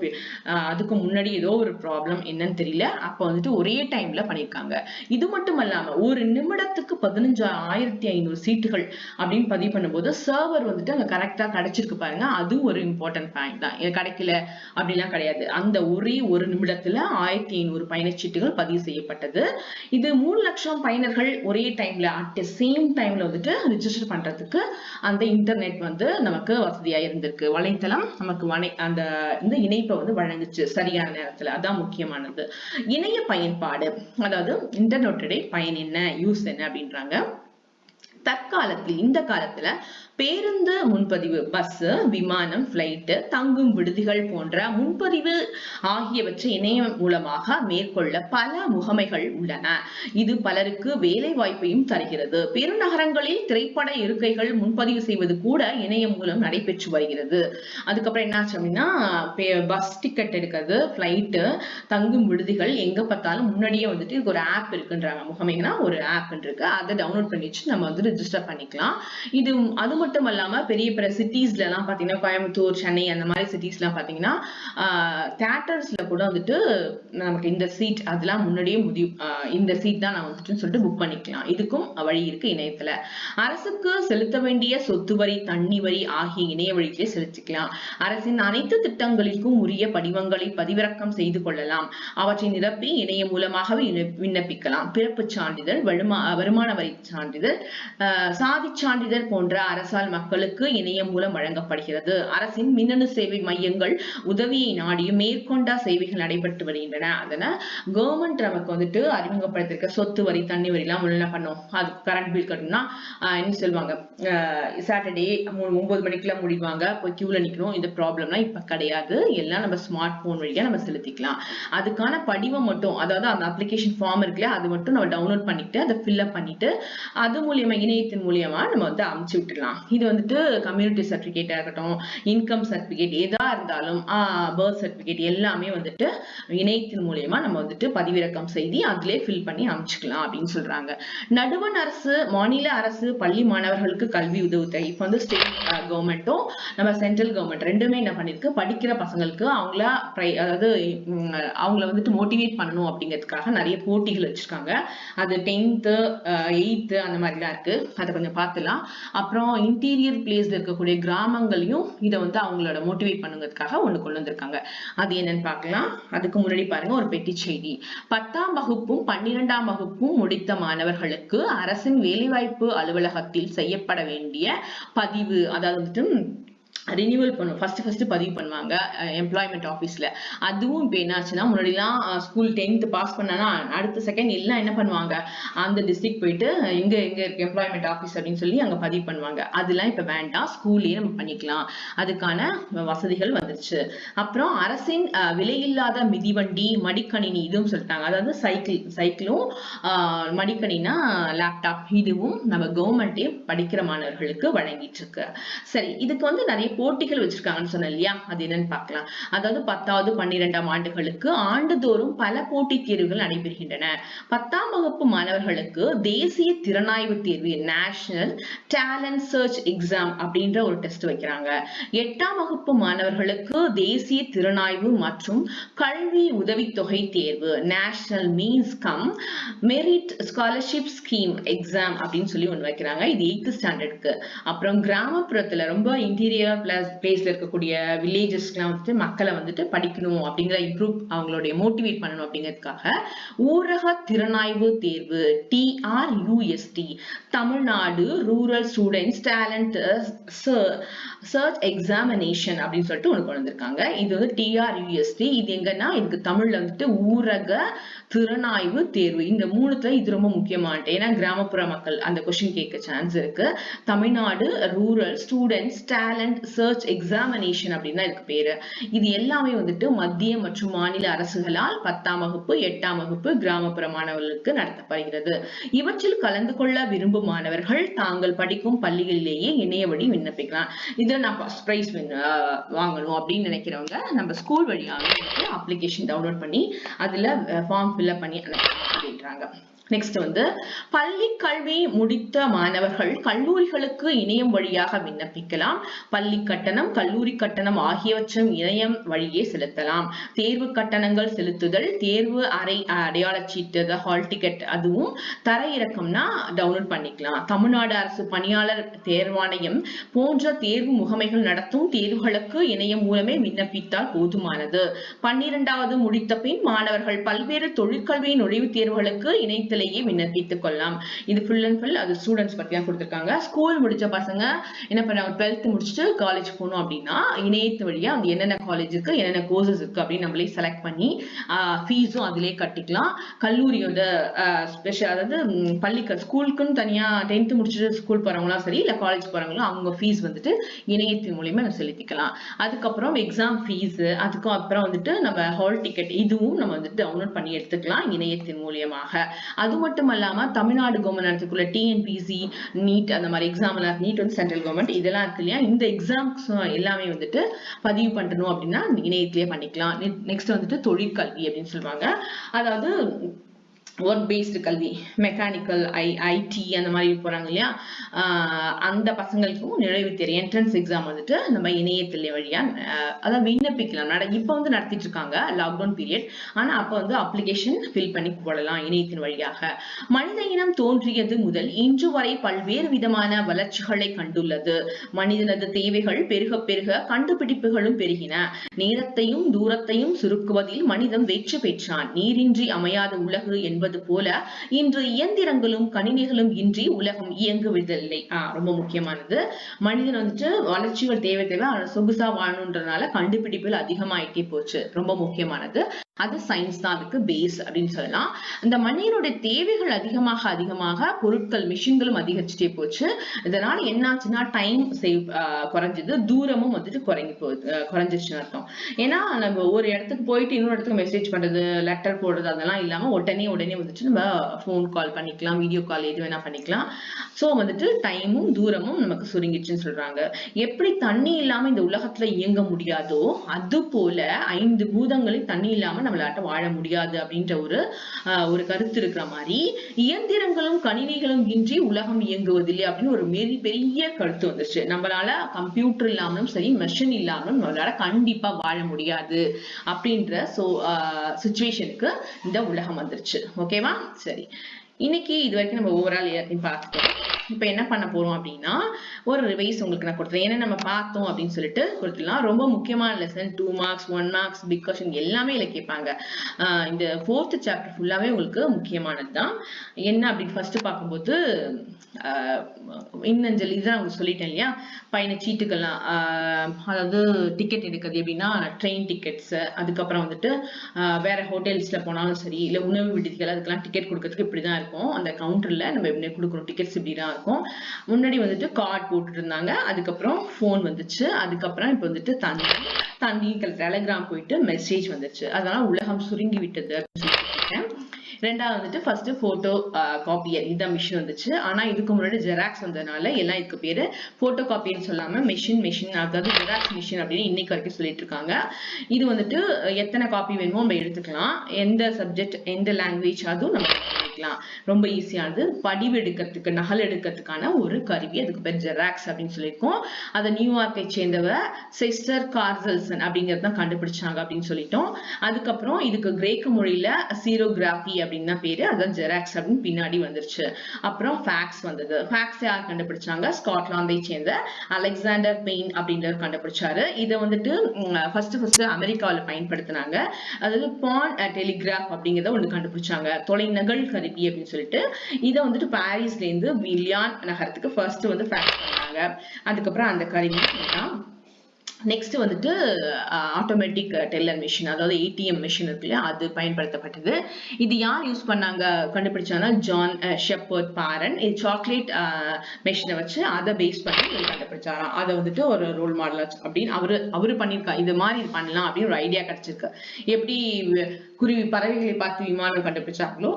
அதுக்கு முன்னாடி ஏதோ ஒரு ப்ராப்ளம் என்னன்னு தெரியல, அப்ப வந்துட்டு ஒரே டைம்ல பண்ணிருக்காங்க. இது மட்டும் இல்லாம ஒரு நிமிடத்துக்கு 15,500 சீட்டுகள் அப்படின்னு பதிவு பண்ணும்போது சர்வர் வந்துட்டு அங்க கரெக்டா கிடைச்சிருக்கு பாருங்க. அதுவும் ஒரு இம்பார்ட்டன்ட் பாயிண்ட் தான். கிடைக்கல அப்படிலாம் கிடையாது. அந்த ஒரே ஒரு நிமிடத்துல 1500 பயணச்சீட்டுகள் பதிவு செய்யப்பட்டது. இது 3 லட்சம் பயனர்கள் ஒரே டைம்ல அட் சேம் டைம்ல வந்துட்டு ரிஜிஸ்டர் பண்றதுக்கு அந்த இன்டர்நெட் வந்து நமக்கு வசதியா இருந்திருக்கு. வலைத்தளம் நமக்கு அந்த இந்த இணைப்பை வந்து வழங்குச்சு சரியான நேரத்துல. அதான் முக்கியமானது. இணைய பயன்பாடு, அதாவது இன்டர்நெட்டுடைய பயன் என்ன, யூஸ் என்ன அப்படின்றாங்க. தற்காலத்தில் இந்த காலத்துல பேருந்து முன்பதிவு, பஸ், விமானம், பிளைட், தங்கும் விடுதிகள் போன்ற முன்பதிவு ஆகியவற்றை இணையம் மூலமாக மேற்கொள்ள பல முகமைகள் உள்ளன. இது பலருக்கு வேலை வாய்ப்பையும் தருகிறது. பெருநகரங்களில் திரைப்பட இருக்கைகள் முன்பதிவு செய்வது கூட இணையம் மூலம் நடைபெற்று வருகிறது. அதுக்கப்புறம் என்னாச்சு அப்படின்னா, பஸ் டிக்கெட் எடுக்கிறது, பிளைட், தங்கும் விடுதிகள், எங்க பார்த்தாலும் முன்னாடியே வந்துட்டு ஒரு ஆப் இருக்குன்றாங்க. முகமைனா ஒரு ஆப் இருக்கு, அதை டவுன்லோட் பண்ணி வச்சு நம்ம வந்து ரிஜிஸ்டர் பண்ணிக்கலாம். இது அது மட்டும் இல்லாம பெரிய பெரிய சிட்டிஸ்ல எல்லாம் பாத்தீங்கன்னா, கோயம்புத்தூர், சென்னை அந்த மாதிரி சிட்டிஸ் எல்லாம் பாத்தீங்கன்னா, தியேட்டர்ஸ்ல கூட வந்துட்டு நமக்கு இந்த சீட் அதெல்லாம் முன்னாடியே இந்த சீட் தான் நான் வந்துட்டு சொல்லிட்டு புக் பண்ணிக்கலாம். இதுக்கும் வழி இருக்கு இணையத்துல. அரசுக்கு செலுத்த வேண்டிய சொத்து வரி, தண்ணி வரி ஆகிய இணைய வழியிலே செலுத்திக்கலாம். அரசின் அனைத்து திட்டங்களுக்கும் உரிய படிவங்களை பதிவிறக்கம் செய்து கொள்ளலாம். அவற்றை நிரப்பி இணையம் மூலமாகவே விண்ணப்பிக்கலாம். பிறப்பு சான்றிதழ், வருமான வரி சான்றிதழ், சாதி சான்றிதழ் போன்ற அரசால் மக்களுக்கு இணையம் மூலம் வழங்கப்படுகிறது. அரசின் மின்னணு சேவை மையங்கள் உதவியை நாடியும் மேற்கொண்ட சேவைகள் நடைபெற்று வருகின்றன. அதனால கவர்மெண்ட் நமக்கு வந்துட்டு அறிமுகப்படுத்திருக்க சொத்து வரி, தண்ணி வரி எல்லாம் என்ன பண்ணோம், அது கரண்ட் பில் கட்டணும்னா என்ன சொல்லுவாங்க, சாட்டர்டே 9 மணிக்குள்ள முடிவாங்க, போய் கியூல நிக்கணும். இந்த ப்ராப்ளம்லாம் இப்ப கிடையாது. எல்லாம் நம்ம ஸ்மார்ட் போன் வழியா நம்ம செலுத்திக்கலாம். அதுக்கான படிவம் மட்டும், அதாவது அந்த அப்ளிகேஷன் ஃபார்ம் இருக்குல்ல, அது மட்டும் நம்ம டவுன்லோட் பண்ணிட்டு அதை ஃபில்அப் பண்ணிட்டு அது மூலியமா இணையத்தின் மூலியமா நம்ம வந்து அமுச்சு விட்டுலாம். இது வந்துட்டு கம்யூனிட்டி சர்டிபிகேட்டா இருக்கட்டும், இன்கம் சர்டிபிகேட் எதா இருந்தாலும், பர்த் சர்டிபிகேட் எல்லாமே வந்துட்டு இணையத்தின் மூலியமா நம்ம வந்துட்டு பதிவிறக்கம் செய்து அதிலே ஃபில் பண்ணி அமுச்சுக்கலாம் அப்படின்னு சொல்றாங்க. நடுவண் அரசு, மாநில அரசு பள்ளி மாணவர்களுக்கு கல்வி உதவுத்தொகை. இப்ப வந்து ஸ்டேட் கவர்மெண்ட்டும் நம்ம சென்ட்ரல் கவர்மெண்ட் ரெண்டுமே என்ன பண்ணிருக்கு, படிக்கிற பசங்களுக்கு அதாவது அவங்கள வந்துட்டு மோட்டிவேட் பண்ணணும் அப்படிங்கிறதுக்காக நிறைய போட்டிகள் வச்சிருக்காங்க. அது 10th 8th அந்த மாதிரிலாம் இருக்கு. அதை கொஞ்சம் பார்த்துலாம். அப்புறம் இன்டீரியர் பிளேஸ்ல இருக்கக்கூடிய கிராமங்களையும் இதை வந்து அவங்களோட மோட்டிவேட் பண்ணுங்கிறதுக்காக ஒண்ணு கொண்டு வந்திருக்காங்க. அது என்னன்னு பார்க்கலாம். அதுக்கு முன்னாடி பாருங்க ஒரு பெட்டி செய்தி. 10ஆம் வகுப்பும் 12ஆம் வகுப்பும் முடித்த மாணவர்களுக்கு அரசின் வேலைவாய்ப்பு அலுவலகத்தில் செய்யப்பட வேண்டிய பதிவு, அதாவது வந்துட்டு ரினியூவல் பண்ணும். ஃபர்ஸ்ட் பதிவு பண்ணுவாங்க எம்ப்ளாய்மெண்ட் ஆஃபீஸ்ல. அதுவும் இப்போ என்னாச்சுன்னா, முன்னாடிலாம் ஸ்கூல் 10th பாஸ் பண்ணனா அடுத்த செகண்ட் எல்லாம் என்ன பண்ணுவாங்க, அந்த டிஸ்ட்ரிக்ட் போயிட்டு எங்க இருக்கு எம்ப்ளாய்மெண்ட் ஆஃபீஸ் அப்படின்னு சொல்லி அங்க பதிவு பண்ணுவாங்க. அதெல்லாம் இப்ப வேண்டாம், ஸ்கூல்லயே நம்ம பண்ணிக்கலாம். அதுக்கான வசதிகள் வந்துருச்சு. அப்புறம் அரசின் விலையில்லாத மிதிவண்டி, மடிக்கணினி இதுவும் சொல்லிட்டாங்க. அதாவது சைக்கிளும் மடிக்கணினா லேப்டாப், இதுவும் நம்ம கவர்மெண்டே படிக்கிற மாணவர்களுக்கு வழங்கிட்டு இருக்கு. சரி, இதுக்கு வந்து நிறைய போட்டிகள் வச்சிருக்காங்கன்னு சொன்னேன் இல்லையா, அது என்னன்னு பார்க்கலாம். அதாவது 10வது 12ஆம் ஆண்டுகளுக்கு ஆண்டுதோறும் பல போட்டித் தேர்வுகள் நடைபெறுகின்றன. 10ஆம் வகுப்பு மாணவர்களுக்கு தேசிய திறனாய்வு தேர்வு நேஷனல் டேலண்ட் சர்ச் எக்ஸாம் அப்படின்ற ஒரு டெஸ்ட் வைக்கிறாங்க. 8ஆம் வகுப்பு மாணவர்களுக்கு தேசிய திறனாய்வு மற்றும் கல்வி உதவித்தொகை தேர்வு national means come merit scholarship scheme exam அப்படின்னு சொல்லி ஒண்ணு வைக்கிறாங்க. இது 8th ஸ்டாண்டர்டுக்கு. அப்புறம் கிராமப்புறத்துல ரொம்ப இன்டீரியர் பிளேஸ்ல இருக்கக்கூடிய வில்லேஜஸ்க்குலாம் வந்துட்டு மக்களை வந்துட்டு படிக்கணும் அப்படிங்கிற இம்ப்ரூவ் அவங்களுடைய மோட்டிவேட் பண்ணணும் அப்படிங்கிறதுக்காக ஊரக திறனாய்வு தேர்வு TRUST Tamil Nadu rural students talent search examination அப்படின்னு சொல்லிட்டு ஒண்ணு கொண்டு வந்திருக்காங்க. இது வந்து TRUST. இது எங்கன்னா இதுக்கு தமிழ்ல வந்துட்டு ஊரக திறனாய்வு தேர்வு. இந்த மூணுத்துல இது ரொம்ப முக்கியமானது. ஏன்னா கிராமப்புற மக்கள் அந்த கொஸ்டின் கேட்க சான்ஸ் இருக்கு. Tamil Nadu rural students talent search examination அப்படின்னு தான் இதுக்கு பேரு. இது எல்லாமே வந்துட்டு மத்திய மற்றும் மாநில அரசுகளால் 10ஆம் வகுப்பு 8ஆம் வகுப்பு கிராமப்புற மாணவர்களுக்கு நடத்தப்படுகிறது. இவற்றில் கலந்து கொள்ள விரும்பும் மாணவர்கள் தாங்கள் படிக்கும் பள்ளிகளிலேயே இணைய வழி விண்ணப்பிக்கலாம். இதை நான் ஃபர்ஸ்ட் பிரைஸ் வாங்கணும் அப்படின்னு நினைக்கிறவங்க நம்ம ஸ்கூல் வழியாக அப்ளிகேஷன் டவுன்லோட் பண்ணி அதுல ஃபார்ம் ஃபில்அப் பண்ணி அப்படின்றாங்க. நெக்ஸ்ட் வந்து பள்ளி கல்வி முடித்த மாணவர்கள் கல்லூரிகளுக்கு இணையம் வழியாக விண்ணப்பிக்கலாம். பள்ளி கட்டணம் கல்லூரி கட்டணம் ஆகியவற்றும் இணையம் வழியே செலுத்தலாம். தேர்வு கட்டணங்கள் செலுத்துதல், தேர்வு அடையாள சீட்டு ஹால் டிக்கெட் அதுவும் தரையிறக்கம்னா டவுன்லோட் பண்ணிக்கலாம். தமிழ்நாடு அரசு பணியாளர் தேர்வாணையம் போன்ற தேர்வு முகமைகள் நடத்தும் தேர்வுகளுக்கு இணையம் மூலமே விண்ணப்பித்தால் போதுமானது. 12வது முடித்த பின் மாணவர்கள் பல்வேறு தொழிற்கல்வி நுழைவுத் தேர்வுகளுக்கு இணைத்து விண்ணப்பித்துக் கொள்ளலாம். இது ஃபுல் அண்ட் ஃபுல் அது ஸ்டூடெண்ட்ஸ் பத்தி தான் கொடுத்திருக்காங்க. ஸ்கூல் முடிச்ச பசங்க என்ன பண்ணாங்க, 12th முடிச்சுட்டு காலேஜ் போகணும் அப்படின்னா இணையத்து வழியா அங்க என்னென்ன காலேஜ் இருக்கு என்னென்ன கோர்சஸ் இருக்கு அப்படின்னு நம்மளே செலக்ட் பண்ணி ஃபீஸும் அதிலே கட்டிக்கலாம். கல்லூரியோட ஸ்பெஷல் அதாவது ஸ்கூலுக்குன்னு தனியா 10th முடிச்சுட்டு ஸ்கூல் போறவங்களா சரி இல்ல காலேஜ் போறவங்களும் அவங்க ஃபீஸ் வந்துட்டு இணையத்தின் மூலியமா செலுத்திக்கலாம். அதுக்கப்புறம் எக்ஸாம் ஃபீஸ், அதுக்கப்புறம் வந்துட்டு நம்ம ஹால் டிக்கெட் இதுவும் நம்ம வந்துட்டு டவுன்லோட் பண்ணி எடுத்துக்கலாம் இணையத்தின் மூலியமாக. அது மட்டும் இல்லாம தமிழ்நாடு கவர்மெண்ட் நடத்தக்குள்ள TNPSC நீட் அந்த மாதிரி எக்ஸாம் நீட் வந்து சென்ட்ரல் கவர்மெண்ட் இதெல்லாம் இருக்கு இல்லையா, இந்த எக்ஸாம்ஸ் எல்லாமே வந்துட்டு பதிவு பண்ணணும் அப்படின்னா இணையத்திலேயே பண்ணிக்கலாம். நெக்ஸ்ட் வந்துட்டு தொழிற்கல்வி அப்படின்னு சொல்லுவாங்க. அதாவது ஒர்க் பேஸ்டு கல்வி, மெக்கானிக்கல் IT அந்த மாதிரி போறாங்க இல்லையா, அந்த பசங்களுக்கும் நுழைவுத் தேர்வு என்ட்ரன்ஸ் எக்ஸாம் வந்துட்டு நம்ம இணையத்திலே வழியா அதாவது விண்ணப்பிக்கலாம். இப்ப வந்து நடத்திட்டு இருக்காங்க லாக்டவுன் பீரியட். ஆனா அப்ப வந்து அப்ளிகேஷன் ஃபில் பண்ணி போடலாம் இணையத்தின் வழியாக. மனித இனம் தோன்றியது முதல் இன்று வரை பல்வேறு விதமான வளர்ச்சிகளை கண்டுள்ளது. மனிதனது தேவைகள் பெருக பெருக கண்டுபிடிப்புகளும் பெருகின. நேரத்தையும் தூரத்தையும் சுருக்குவதில் மனிதன் வெற்றி பெற்றான். நீரின்றி அமையாத உலகு என்பது போல இன்று இயந்திரங்களும் கணினிகளும் இன்றி உலகம் இயங்குவதில்லை. ரொம்ப முக்கியமானது. மனிதன் வந்துட்டு வளர்ச்சிகள் தேவை சொகுசா வாழணுன்றதுனால கண்டுபிடிப்புகள் அதிகமாயிட்டே போச்சு. ரொம்ப முக்கியமானது. அது சயின்ஸ் தான் அதுக்கு பேஸ் அப்படின்னு சொல்லலாம். இந்த மனிதனுடைய தேவைகள் அதிகமாக அதிகமாக பொருட்கள் மிஷின்களும் அதிகரிச்சுட்டே போச்சு. இதனால என்னாச்சுன்னா டைம் சேவ் குறைஞ்சது, தூரமும் வந்துட்டு குறைஞ்சிருச்சுன்னு அர்த்தம். ஏன்னா நம்ம ஒரு இடத்துக்கு போயிட்டு இன்னொரு இடத்துக்கு மெசேஜ் பண்றது, லெட்டர் போடுறது அதெல்லாம் இல்லாம உடனே வந்துட்டு நம்ம போன் கால் பண்ணிக்கலாம், வீடியோ கால் எது வேணா பண்ணிக்கலாம். சோ வந்துட்டு டைமும் தூரமும் நமக்கு சுருங்கிடுச்சுன்னு சொல்றாங்க. எப்படி தண்ணி இல்லாம இந்த உலகத்துல இயங்க முடியாதோ அது போல 5 பூதங்களில் தண்ணி இல்லாம நம்மளாட்ட வாழ முடியாது அப்படின்ற ஒரு கருத்து இருக்கிற மாதிரி இயந்திரங்களும் கணினிகளும் இன்றி உலகம் இயங்குவதில்லை அப்படின்னு ஒரு பெரிய கருத்து வந்துச்சு. நம்மளால கம்ப்யூட்டர் இல்லாமலும் சரி மெஷின் இல்லாமலும் நம்மளால கண்டிப்பா வாழ முடியாது அப்படின்ற சிச்சுவேஷனுக்கு இந்த உலகம் வந்துருச்சு. ஓகேவா? சரி, இன்னைக்கு இது வரைக்கும் நம்ம ஓவரால் எல்லாத்தையும் பார்த்துட்டோம். இப்ப என்ன பண்ண போறோம் அப்படின்னா ஒரு ரிவைஸ் உங்களுக்கு நான் கொடுத்துறேன். ஏன்னா நம்ம பார்த்தோம் அப்படின்னு சொல்லிட்டு கொடுத்துடலாம். ரொம்ப முக்கியமான lesson 2 marks 1 marks big question எல்லாமே இதுல கேட்பாங்க. இந்த 4th சாப்டர் ஃபுல்லாவே உங்களுக்கு முக்கியமானதுதான். என்ன அப்படின்னு ஃபர்ஸ்ட் பார்க்கும்போது இன்னஞ்சல் இதுதான் உங்களுக்கு சொல்லிட்டேன் இல்லையா, பயண சீட்டுகள்லாம் அதாவது டிக்கெட் எடுக்கிறது எப்படின்னா ட்ரெயின் டிக்கெட்ஸ், அதுக்கப்புறம் வந்துட்டு வேற ஹோட்டல்ஸ்ல போனாலும் சரி இல்ல உணவு விடுதிகள் அதுக்கெல்லாம் டிக்கெட் கொடுக்கறதுக்கு இப்படிதான் இருக்கும். அந்த கவுண்டர்ல நம்ம இப்படி கொடுக்கணும் டிக்கெட்ஸ் இப்படிதான் இருக்கும். முன்னாடி வந்துட்டு கார்டு போட்டுட்டு இருந்தாங்க, அதுக்கப்புறம் போன் வந்துச்சு, அதுக்கப்புறம் இப்ப வந்துட்டு தந்தி டெலிகிராம் போயிட்டு மெசேஜ் வந்துச்சு. அதனால உலகம் சுருங்கி விட்டது அப்படின்னு சொல்லிட்டு. ரெண்டாவது வந்துட்டு ஃபர்ஸ்ட் போட்டோ காப்பியர் இந்த மிஷின் வந்துச்சு. ஆனா இதுக்கு முன்னாடி ஜெராக்ஸ் வந்ததுனால எல்லாம் இதுக்கு பேரு போட்டோ காப்பின்னு சொல்லாம மிஷின் அதாவது ஜெராக்ஸ் மிஷின் அப்படின்னு இன்னைக்கு வரைக்கும் சொல்லிட்டு இருக்காங்க. இது வந்துட்டு எத்தனை காப்பி வேணுமோ நம்ம எடுத்துக்கலாம், எந்த சப்ஜெக்ட் எந்த லாங்குவேஜ் அதுவும் நம்ம எடுத்துக்கலாம். ரொம்ப ஈஸியானது. பதிவு எடுக்கிறதுக்கு நகல் எடுக்கிறதுக்கான ஒரு கருவி, அதுக்கு பேர் ஜெராக்ஸ் அப்படின்னு சொல்லியிருக்கோம். அதை நியூயார்க்கை சேர்ந்தவர் செஸ்டர் கார்சல்சன் அப்படிங்கிறது தான் கண்டுபிடிச்சாங்க அப்படின்னு சொல்லிட்டோம். அதுக்கப்புறம் இதுக்கு கிரேக்க மொழியில சீரோகிராபி அப்படின்னு தான் பேரு, அதான் ஜெராக்ஸ் அப்படின்னு பின்னாடி வந்துருச்சு. அப்புறம் ஃபேக்ஸ் வந்தது. ஃபேக்ஸ் யார் கண்டுபிடிச்சாங்க? ஸ்காட்லாந்தை சேர்ந்த அலெக்சாண்டர் பெயின் அப்படின்றவர் கண்டுபிடிச்சாரு. இதை வந்துட்டு ஃபர்ஸ்ட் அமெரிக்காவில் பயன்படுத்தினாங்க. அதாவது பான் டெலிகிராஃப் அப்படிங்கிறத ஒண்ணு கண்டுபிடிச்சாங்க, தொலைநகல் கருவி அப்படின்னு சொல்லிட்டு. இதை வந்துட்டு பாரிஸ்ல இருந்து வில்லியான் நகரத்துக்கு ஃபர்ஸ்ட் வந்து ஃபேக்ஸ் பண்ணாங்க. அதுக்கப்புறம் அந்த கருவி நெக்ஸ்ட் வந்துட்டு ஆட்டோமேட்டிக் டெல்லர் மிஷின், அதாவது ஏடிஎம் மிஷின் இருக்கு இல்லையா, அது பயன்படுத்தப்பட்டது. இது யார் யூஸ் பண்ணாங்க கண்டுபிடிச்சாங்கன்னா ஜான் ஷெப்பர்ட் பாரன். இது சாக்லேட் மிஷினை வச்சு அதை பேஸ் பண்ணி கண்டுபிடிச்சாராம். அதை வந்துட்டு ஒரு ரோல் மாடல் அப்படின்னு அவரு பண்ணிருக்கா. இது மாதிரி இது பண்ணலாம் அப்படின்னு ஒரு ஐடியா கிடைச்சிருக்கு. எப்படி குருவி பறவைகளை பார்த்து விமானம் கண்டுபிடிச்சாங்களோ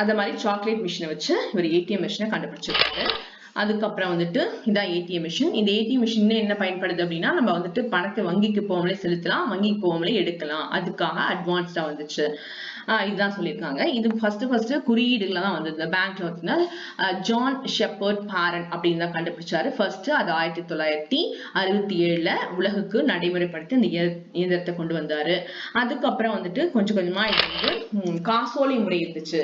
அந்த மாதிரி சாக்லேட் மிஷினை வச்சு இவர் ஏடிஎம் மிஷினை கண்டுபிடிச்சிருக்காரு. அதுக்கப்புறம் வந்துட்டு இதான் ஏடிஎம் மிஷின். இந்த ஏடிஎம் மிஷின் என்ன பயன்படுது அப்படின்னா, நம்ம வந்துட்டு பணத்தை வங்கிக்கு போகாமலே செலுத்தலாம், வங்கிக்கு போகாமலே எடுக்கலாம். அதுக்காக அட்வான்ஸ்டா வந்துச்சு. இதுதான் சொல்லியிருக்காங்க. இது ஃபர்ஸ்ட் குறியீடுல தான் வந்தது. பேங்க்ல வந்து ஜான் ஷெப்பர்ட் பாரன் அப்படின்னு தான் கண்டுபிடிச்சாரு ஃபர்ஸ்ட். அது 1967 உலகுக்கு நடைமுறைப்படுத்தி இந்த இயந்திரத்தை கொண்டு வந்தாரு. அதுக்கப்புறம் வந்துட்டு கொஞ்சம் கொஞ்சமா இது வந்து காசோலை முறை இருந்துச்சு,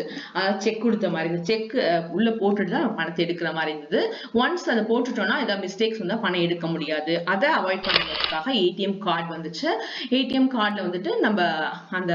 செக் கொடுத்த மாதிரி இருந்துச்சு. செக் உள்ள போட்டுட்டு தான் பணத்தை எடுக்கிற மாதிரி இருந்தது. ஒன்ஸ் அதை போட்டுட்டோம்னா ஏதாவது மிஸ்டேக்ஸ் வந்தா பணம் எடுக்க முடியாது. அதை அவாய்ட் பண்ணுறதுக்காக ஏடிஎம் கார்டு வந்துச்சு. ஏடிஎம் கார்டுல வந்துட்டு நம்ம அந்த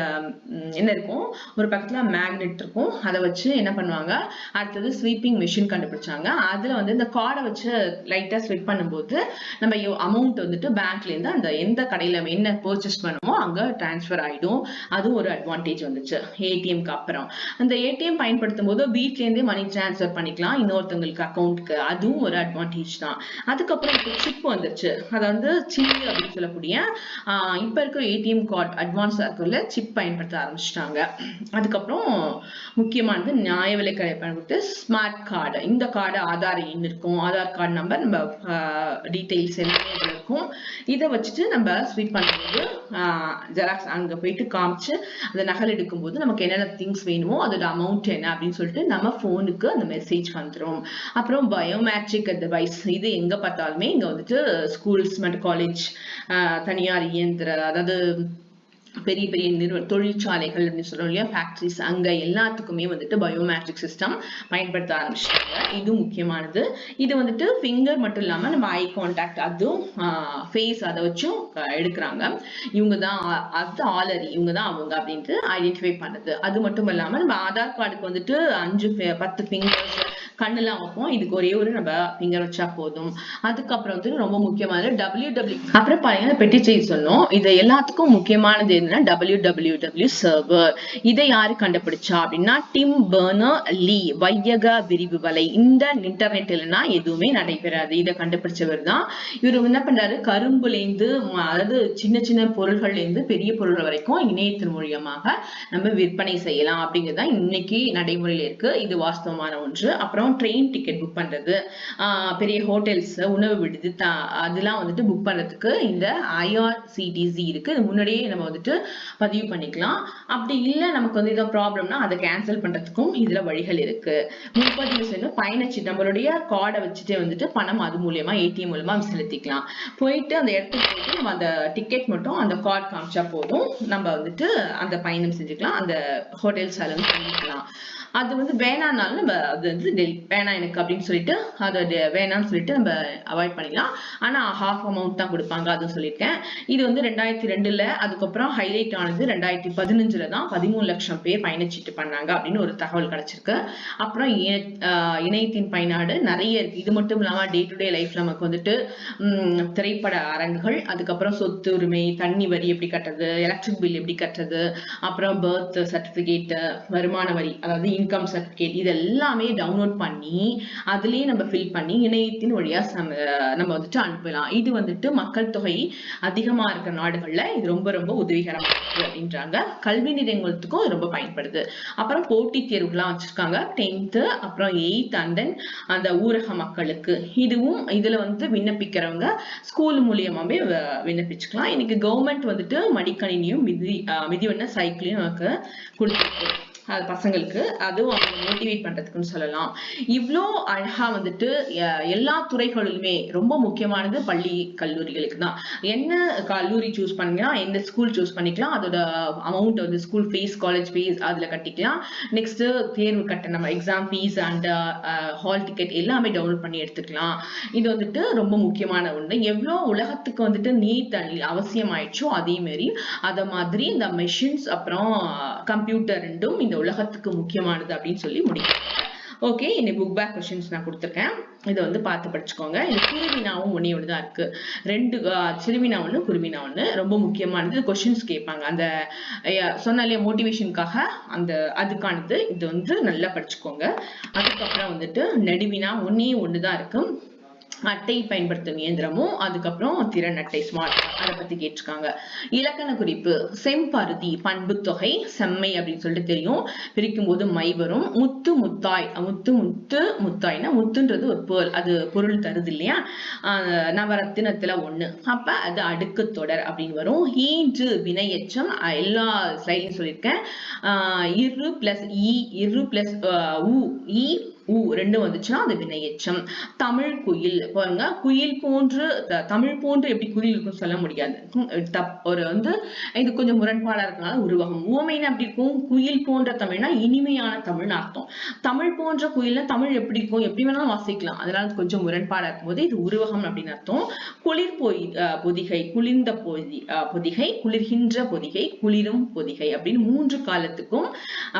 என்ன இருக்கும், ஒரு பக்கத்துல மேக்னெட் இருக்கும், அதை வச்சு என்ன பண்ணுவாங்க, அடுத்தது ஸ்வீப்பிங் மிஷின் கண்டுபிடிச்சாங்க. அதுல வந்து இந்த கார்டை வச்சு லைட்டா ஸ்விப் பண்ணும்போது நம்ம அமௌண்ட் வந்துட்டு பேங்க்ல இருந்து அந்த எந்த கடையில என்ன பர்ச்சேஸ் பண்ணுமோ அங்க டிரான்ஸ்பர் ஆயிடும். அது ஒரு அட்வான்டேஜ் வந்துச்சு ஏடிஎம்க்கு. அப்புறம் அந்த ஏடிஎம் பயன்படுத்தும் போது வீட்ல இருந்தே மணி டிரான்ஸ்பர் பண்ணிக்கலாம் இன்னொருத்தவங்களுக்கு அக்கௌண்ட்க்கு, அதுவும் ஒரு அட்வான்டேஜ் தான். அதுக்கப்புறம் இப்போ சிப் வந்துருச்சு, அதை வந்து சிப் அப்படின்னு சொல்லக்கூடிய இப்ப இருக்கிற ஏடிஎம் கார்டு அட்வான்ஸா இருக்குல்ல, சிப் பயன்படுத்த ஆரம்பிச்சிட்டாங்க. அதுக்கப்புறம் முக்கியமானது நியாய விலை கடை பயன்படுத்தி ஸ்மார்ட் கார்டு. இந்த கார்டு ஆதார் எண் இருக்கும், ஆதார் கார்டு நம்பர், நம்ம டீடைல்ஸ் எல்லாமே இருக்கும். இதை வச்சுட்டு நம்ம ஸ்வீப் பண்ணும்போது ஜெராக்ஸ் அங்க போயிட்டு காமிச்சு அந்த நகல் எடுக்கும் போது நமக்கு என்னென்ன திங்ஸ் வேணுமோ அதோட அமௌண்ட் என்ன அப்படின்னு சொல்லிட்டு நம்ம போனுக்கு அந்த மெசேஜ் வந்துடும். அப்புறம் பயோமெட்ரிக் டிவைஸ், இது எங்க பார்த்தாலுமே இங்க வந்துட்டு ஸ்கூல்ஸ் மற்றும் காலேஜ், தனியார் இயந்திர, அதாவது பெரிய பெரிய தொழிற்சாலைகள் அப்படின்னு சொல்றோம் இல்லையா, ஃபேக்டரிஸ், அங்க எல்லாத்துக்குமே வந்துட்டு பயோமெட்ரிக் சிஸ்டம் பயன்படுத்த ஆரம்பிச்சிட்டாங்க. இது முக்கியமானது. இது வந்துட்டு ஃபிங்கர் மட்டும் இல்லாம நம்ம ஐ கான்டாக்ட், அதுவும் ஃபேஸ், அதை வச்சும் எடுக்கிறாங்க. இவங்க தான் அது ஆலரி, இவங்க தான் அவங்க அப்படின்ட்டு ஐடென்டிஃபை பண்ணுது. அது மட்டும் இல்லாம நம்ம ஆதார் கார்டுக்கு வந்துட்டு 5-10 ஃபிங்கர்ஸ் கண்ணெல்லாம் வைப்போம், இதுக்கு ஒரே ஒரு நம்ம ஃபிங்கர் வச்சா போதும். அதுக்கப்புறம் வந்து ரொம்ப முக்கியமானது WWW. அப்புறம் பாத்தீங்கன்னா பெட்டி செய்தி சொன்னோம். இது எல்லாத்துக்கும் முக்கியமானது என்னன்னா WWW சர்வர். இதை யாரு கண்டுபிடிச்சா அப்படின்னா டிம் பர்னர் லீ. வையக விரிவு வலை, இந்த இன்டர்நெட் இல்லைன்னா எதுவுமே நடைபெறாது, இதை கண்டுபிடிச்சவர் தான். இவர் என்ன பண்றாரு, கரும்புலேருந்து அதாவது சின்ன சின்ன பொருள்கள்ல இருந்து பெரிய பொருள் வரைக்கும் இணையத்தின் மூலியமாக நம்ம விற்பனை செய்யலாம் அப்படிங்கிறது இன்னைக்கு நடைமுறையில இருக்கு. இது வாஸ்தவமான ஒன்று. அப்புறம் ட்ரெயின் டிக்கெட் புக் பண்றது, பெரிய ஹோட்டல்ஸ், உணவு விடுதி, அதெல்லாம் வந்துட்டு புக் பண்றதுக்கு இந்த IRCTC இருக்கு. இது முன்னாடியே நம்ம வந்துட்டு பதிவு பண்ணிக்கலாம். அப்படி இல்லை நமக்கு வந்து ஏதோ ப்ராப்ளம்னா அதை கேன்சல் பண்றதுக்கும் இதுல வழிகள் இருக்கு. முன்பதிவு செய்யணும், பயணச்சீட்டு, நம்மளுடைய கார்டை வச்சுட்டே வந்துட்டு பணம் அது மூலியமா ஏடிஎம் மூலமா செலுத்திக்கலாம். போயிட்டு அந்த இடத்துக்கு போயிட்டு நம்ம அந்த டிக்கெட் மட்டும் அந்த கார்டு காமிச்சா போதும், நம்ம வந்துட்டு அந்த பயணம் செஞ்சுக்கலாம், அந்த ஹோட்டல்ஸ் எல்லாம் பண்ணிக்கலாம். அது வந்து வேணாம்னாலும் நம்ம அது வந்து வேணாம் எனக்கு அப்படின்னு சொல்லிட்டு அதை வேணாம்னு சொல்லிட்டு நம்ம அவாய்ட் பண்ணிக்கலாம். ஆனா ஹாஃப் அமௌண்ட் தான் கொடுப்பாங்க, அதுவும் சொல்லியிருக்கேன். இது வந்து 2002 அதுக்கப்புறம் ஹைலைட் ஆனது 2015 தான் 13 லட்சம் பேர் பயணச்சீட்டு பண்ணாங்க அப்படின்னு ஒரு தகவல் கிடைச்சிருக்கு. அப்புறம் இணையத்தின் பயனாடு நிறைய இருக்கு. இது மட்டும் இல்லாம டே டு டே லைஃப்ல நமக்கு வந்துட்டு திரைப்பட அரங்குகள், அதுக்கப்புறம் சொத்து உரிமை, தண்ணி வரி எப்படி கட்டுறது, எலக்ட்ரிக் பில் எப்படி கட்டுறது, அப்புறம் பர்த் சர்டிபிகேட், வருமான வரி, அதாவது இன்கம் சர்டிபிகேட், இது எல்லாமே டவுன்லோட் பண்ணி அதுலயே நம்ம ஃபில் பண்ணி இணையத்தின் வழியா நம்ம வந்துட்டு அனுப்பலாம். இது வந்துட்டு மக்கள் தொகை அதிகமா இருக்கிற நாடுகள்ல இது ரொம்ப ரொம்ப உதவிகரமா இருக்கு அப்படின்றாங்க. கல்வி நிலையங்களுக்கும் ரொம்ப பயன்படுது. அப்புறம் போட்டி தேர்வுலாம் வச்சிருக்காங்க 10th அப்புறம் 8th and then அந்த ஊரக மக்களுக்கு. இதுல வந்து விண்ணப்பிக்கிறவங்க ஸ்கூல் மூலியமாவே விண்ணப்பிச்சுக்கலாம். இன்னைக்கு கவர்மெண்ட் வந்துட்டு மடிக்கணினியும் மிதிவண்ண சைக்கிளையும் நமக்கு கொடுத்துருக்கு அது பசங்களுக்கு. அதுவும் அவங்க மோட்டிவேட் பண்றதுக்குன்னு சொல்லலாம். இவ்வளோ அழகா வந்துட்டு எல்லா துறைகளிலுமே ரொம்ப முக்கியமானது பள்ளி கல்லூரிகளுக்கு தான். என்ன கல்லூரி சூஸ் பண்ணீங்கன்னா எந்த ஸ்கூல் சூஸ் பண்ணிக்கலாம், அதோட அமௌண்ட் வந்து ஸ்கூல் ஃபீஸ் காலேஜ் ஃபீஸ் அதுல கட்டிக்கலாம். நெக்ஸ்ட் தேர்வு கட்டணம் exam fees and hall ticket எல்லாமே டவுன்லோட் பண்ணி எடுத்துக்கலாம். இது வந்துட்டு ரொம்ப முக்கியமான ஒண்ணு. எவ்வளோ உலகத்துக்கு வந்துட்டு நீர் தண்ணி அவசியம் ஆயிடுச்சோ அதே மாதிரி அத மாதிரி இந்த மெஷின்ஸ் அப்புறம் கம்ப்யூட்டர் ரெண்டும் இந்த உலகத்துக்கு முக்கியமானது அப்படின்னு சொல்லி முடிக்கிறாங்க. ஓகே, இன்னைக்கு புக் பேக் கொஸ்டின்ஸ் நான் கொடுத்துருக்கேன். இதை வந்து பார்த்து படிச்சுக்கோங்க. இது குருவினாவும் ஒன்னே தான் இருக்கு. 2 சிறுவினா 1 குருவினா 1 ரொம்ப முக்கியமானது. கொஸ்டின்ஸ் கேட்பாங்க அந்த சொன்னாலே மோட்டிவேஷனுக்காக அந்த அதுக்கானது. இது வந்து நல்லா படிச்சுக்கோங்க. அதுக்கப்புறம் வந்துட்டு நடுவினா ஒன்னே தான் இருக்கு. அட்டை பயன்படுத்தும் இயந்திரமும் அதுக்கப்புறம் திறன் அட்டை ஸ்மார்ட் அதை பத்தி கேட்டிருக்காங்க. இலக்கண குறிப்பு செம்பருதி பண்பு தொகை செம்மை அப்படின்னு சொல்லிட்டு தெரியும். பிரிக்கும் போது மை வரும். முத்து முத்தாய் முத்தாய்னா முத்துன்றது ஒரு பொருள், அது பொருள் தருது இல்லையா. நவரத்தினத்துல 1 அப்ப அது அடுக்கு தொடர் அப்படின்னு வரும். ஈன்று வினையெச்சம் எல்லா ஸ்லைட்லயும் சொல்லியிருக்கேன். இரு பிளஸ் இ ரெண்டும் வந்துச்சுன்னா அது வினையெச்சம். தமிழ் குயில் பாருங்க, குயில் போன்று தமிழ் போன்று எப்படி குயில் இருக்கும் சொல்ல முடியாது. ஒரு வந்து இது கொஞ்சம் முரண்பாடா இருக்கனால உருவகம். உவமைன்னு அப்படி இருக்கும். குயில் போன்ற தமிழ்னா இனிமையான தமிழ்னு அர்த்தம். தமிழ் போன்ற குயில்னா தமிழ் எப்படி இருக்கும், எப்படி வேணாலும் வாசிக்கலாம். அதனால கொஞ்சம் முரண்பாடா இருக்கும்போது இது உருவகம் அப்படின்னு அர்த்தம். குளிர் பொதிகை குளிர்ந்த பொதிகை குளிர்கின்ற பொதிகை குளிரும் பொதிகை அப்படின்னு 3 காலத்துக்கும்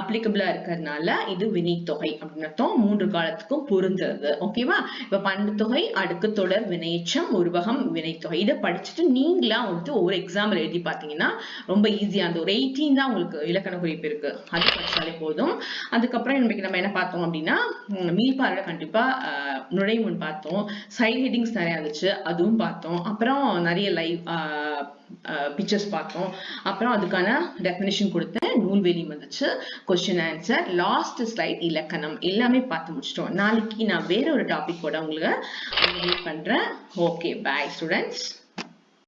அப்ளிகபிளா இருக்கிறதுனால இது வினைத்தொகை அப்படின்னு அர்த்தம். 3 காலத்துக்கும் பொருந்துறது. ஓகேவா? இப்ப பண்பு தொகை அடுக்கு தொடர் வினையெச்சம் உருவகம் வினைத்தொகை இதை படிச்சுட்டு நீங்களா வந்துட்டு ஒவ்வொரு எக்ஸாம்பிள் எழுதி பார்த்தீங்கன்னா ரொம்ப ஈஸியா அந்த ஒரு 18 தான் உங்களுக்கு இலக்கண குறிப்பு இருக்கு, அது படிச்சாலே போதும். அதுக்கப்புறம் இன்னைக்கு நம்ம என்ன பார்த்தோம் அப்படின்னா மீள்பார்வை கண்டிப்பா நுழைமுன் பார்த்தோம். சைட் ஹெட்டிங்ஸ் நிறைய இருந்துச்சு, அதுவும் பார்த்தோம். அப்புறம் நிறைய லைவ் பிக்சர்ஸ் பார்த்தோம். அப்புறம் அதுக்கான டெஃபினிஷன் கொடுத்தேன். நூல்வெளி வந்துச்சு, கொஸ்டின் ஆன்சர், லாஸ்ட் ஸ்லைட் இலக்கணம் எல்லாமே பார்த்து முடிச்சிட்டோம். நாளைக்கு நான் வேற ஒரு டாபிக் கூட உங்களுக்கு பண்றேன். Okay, bye students.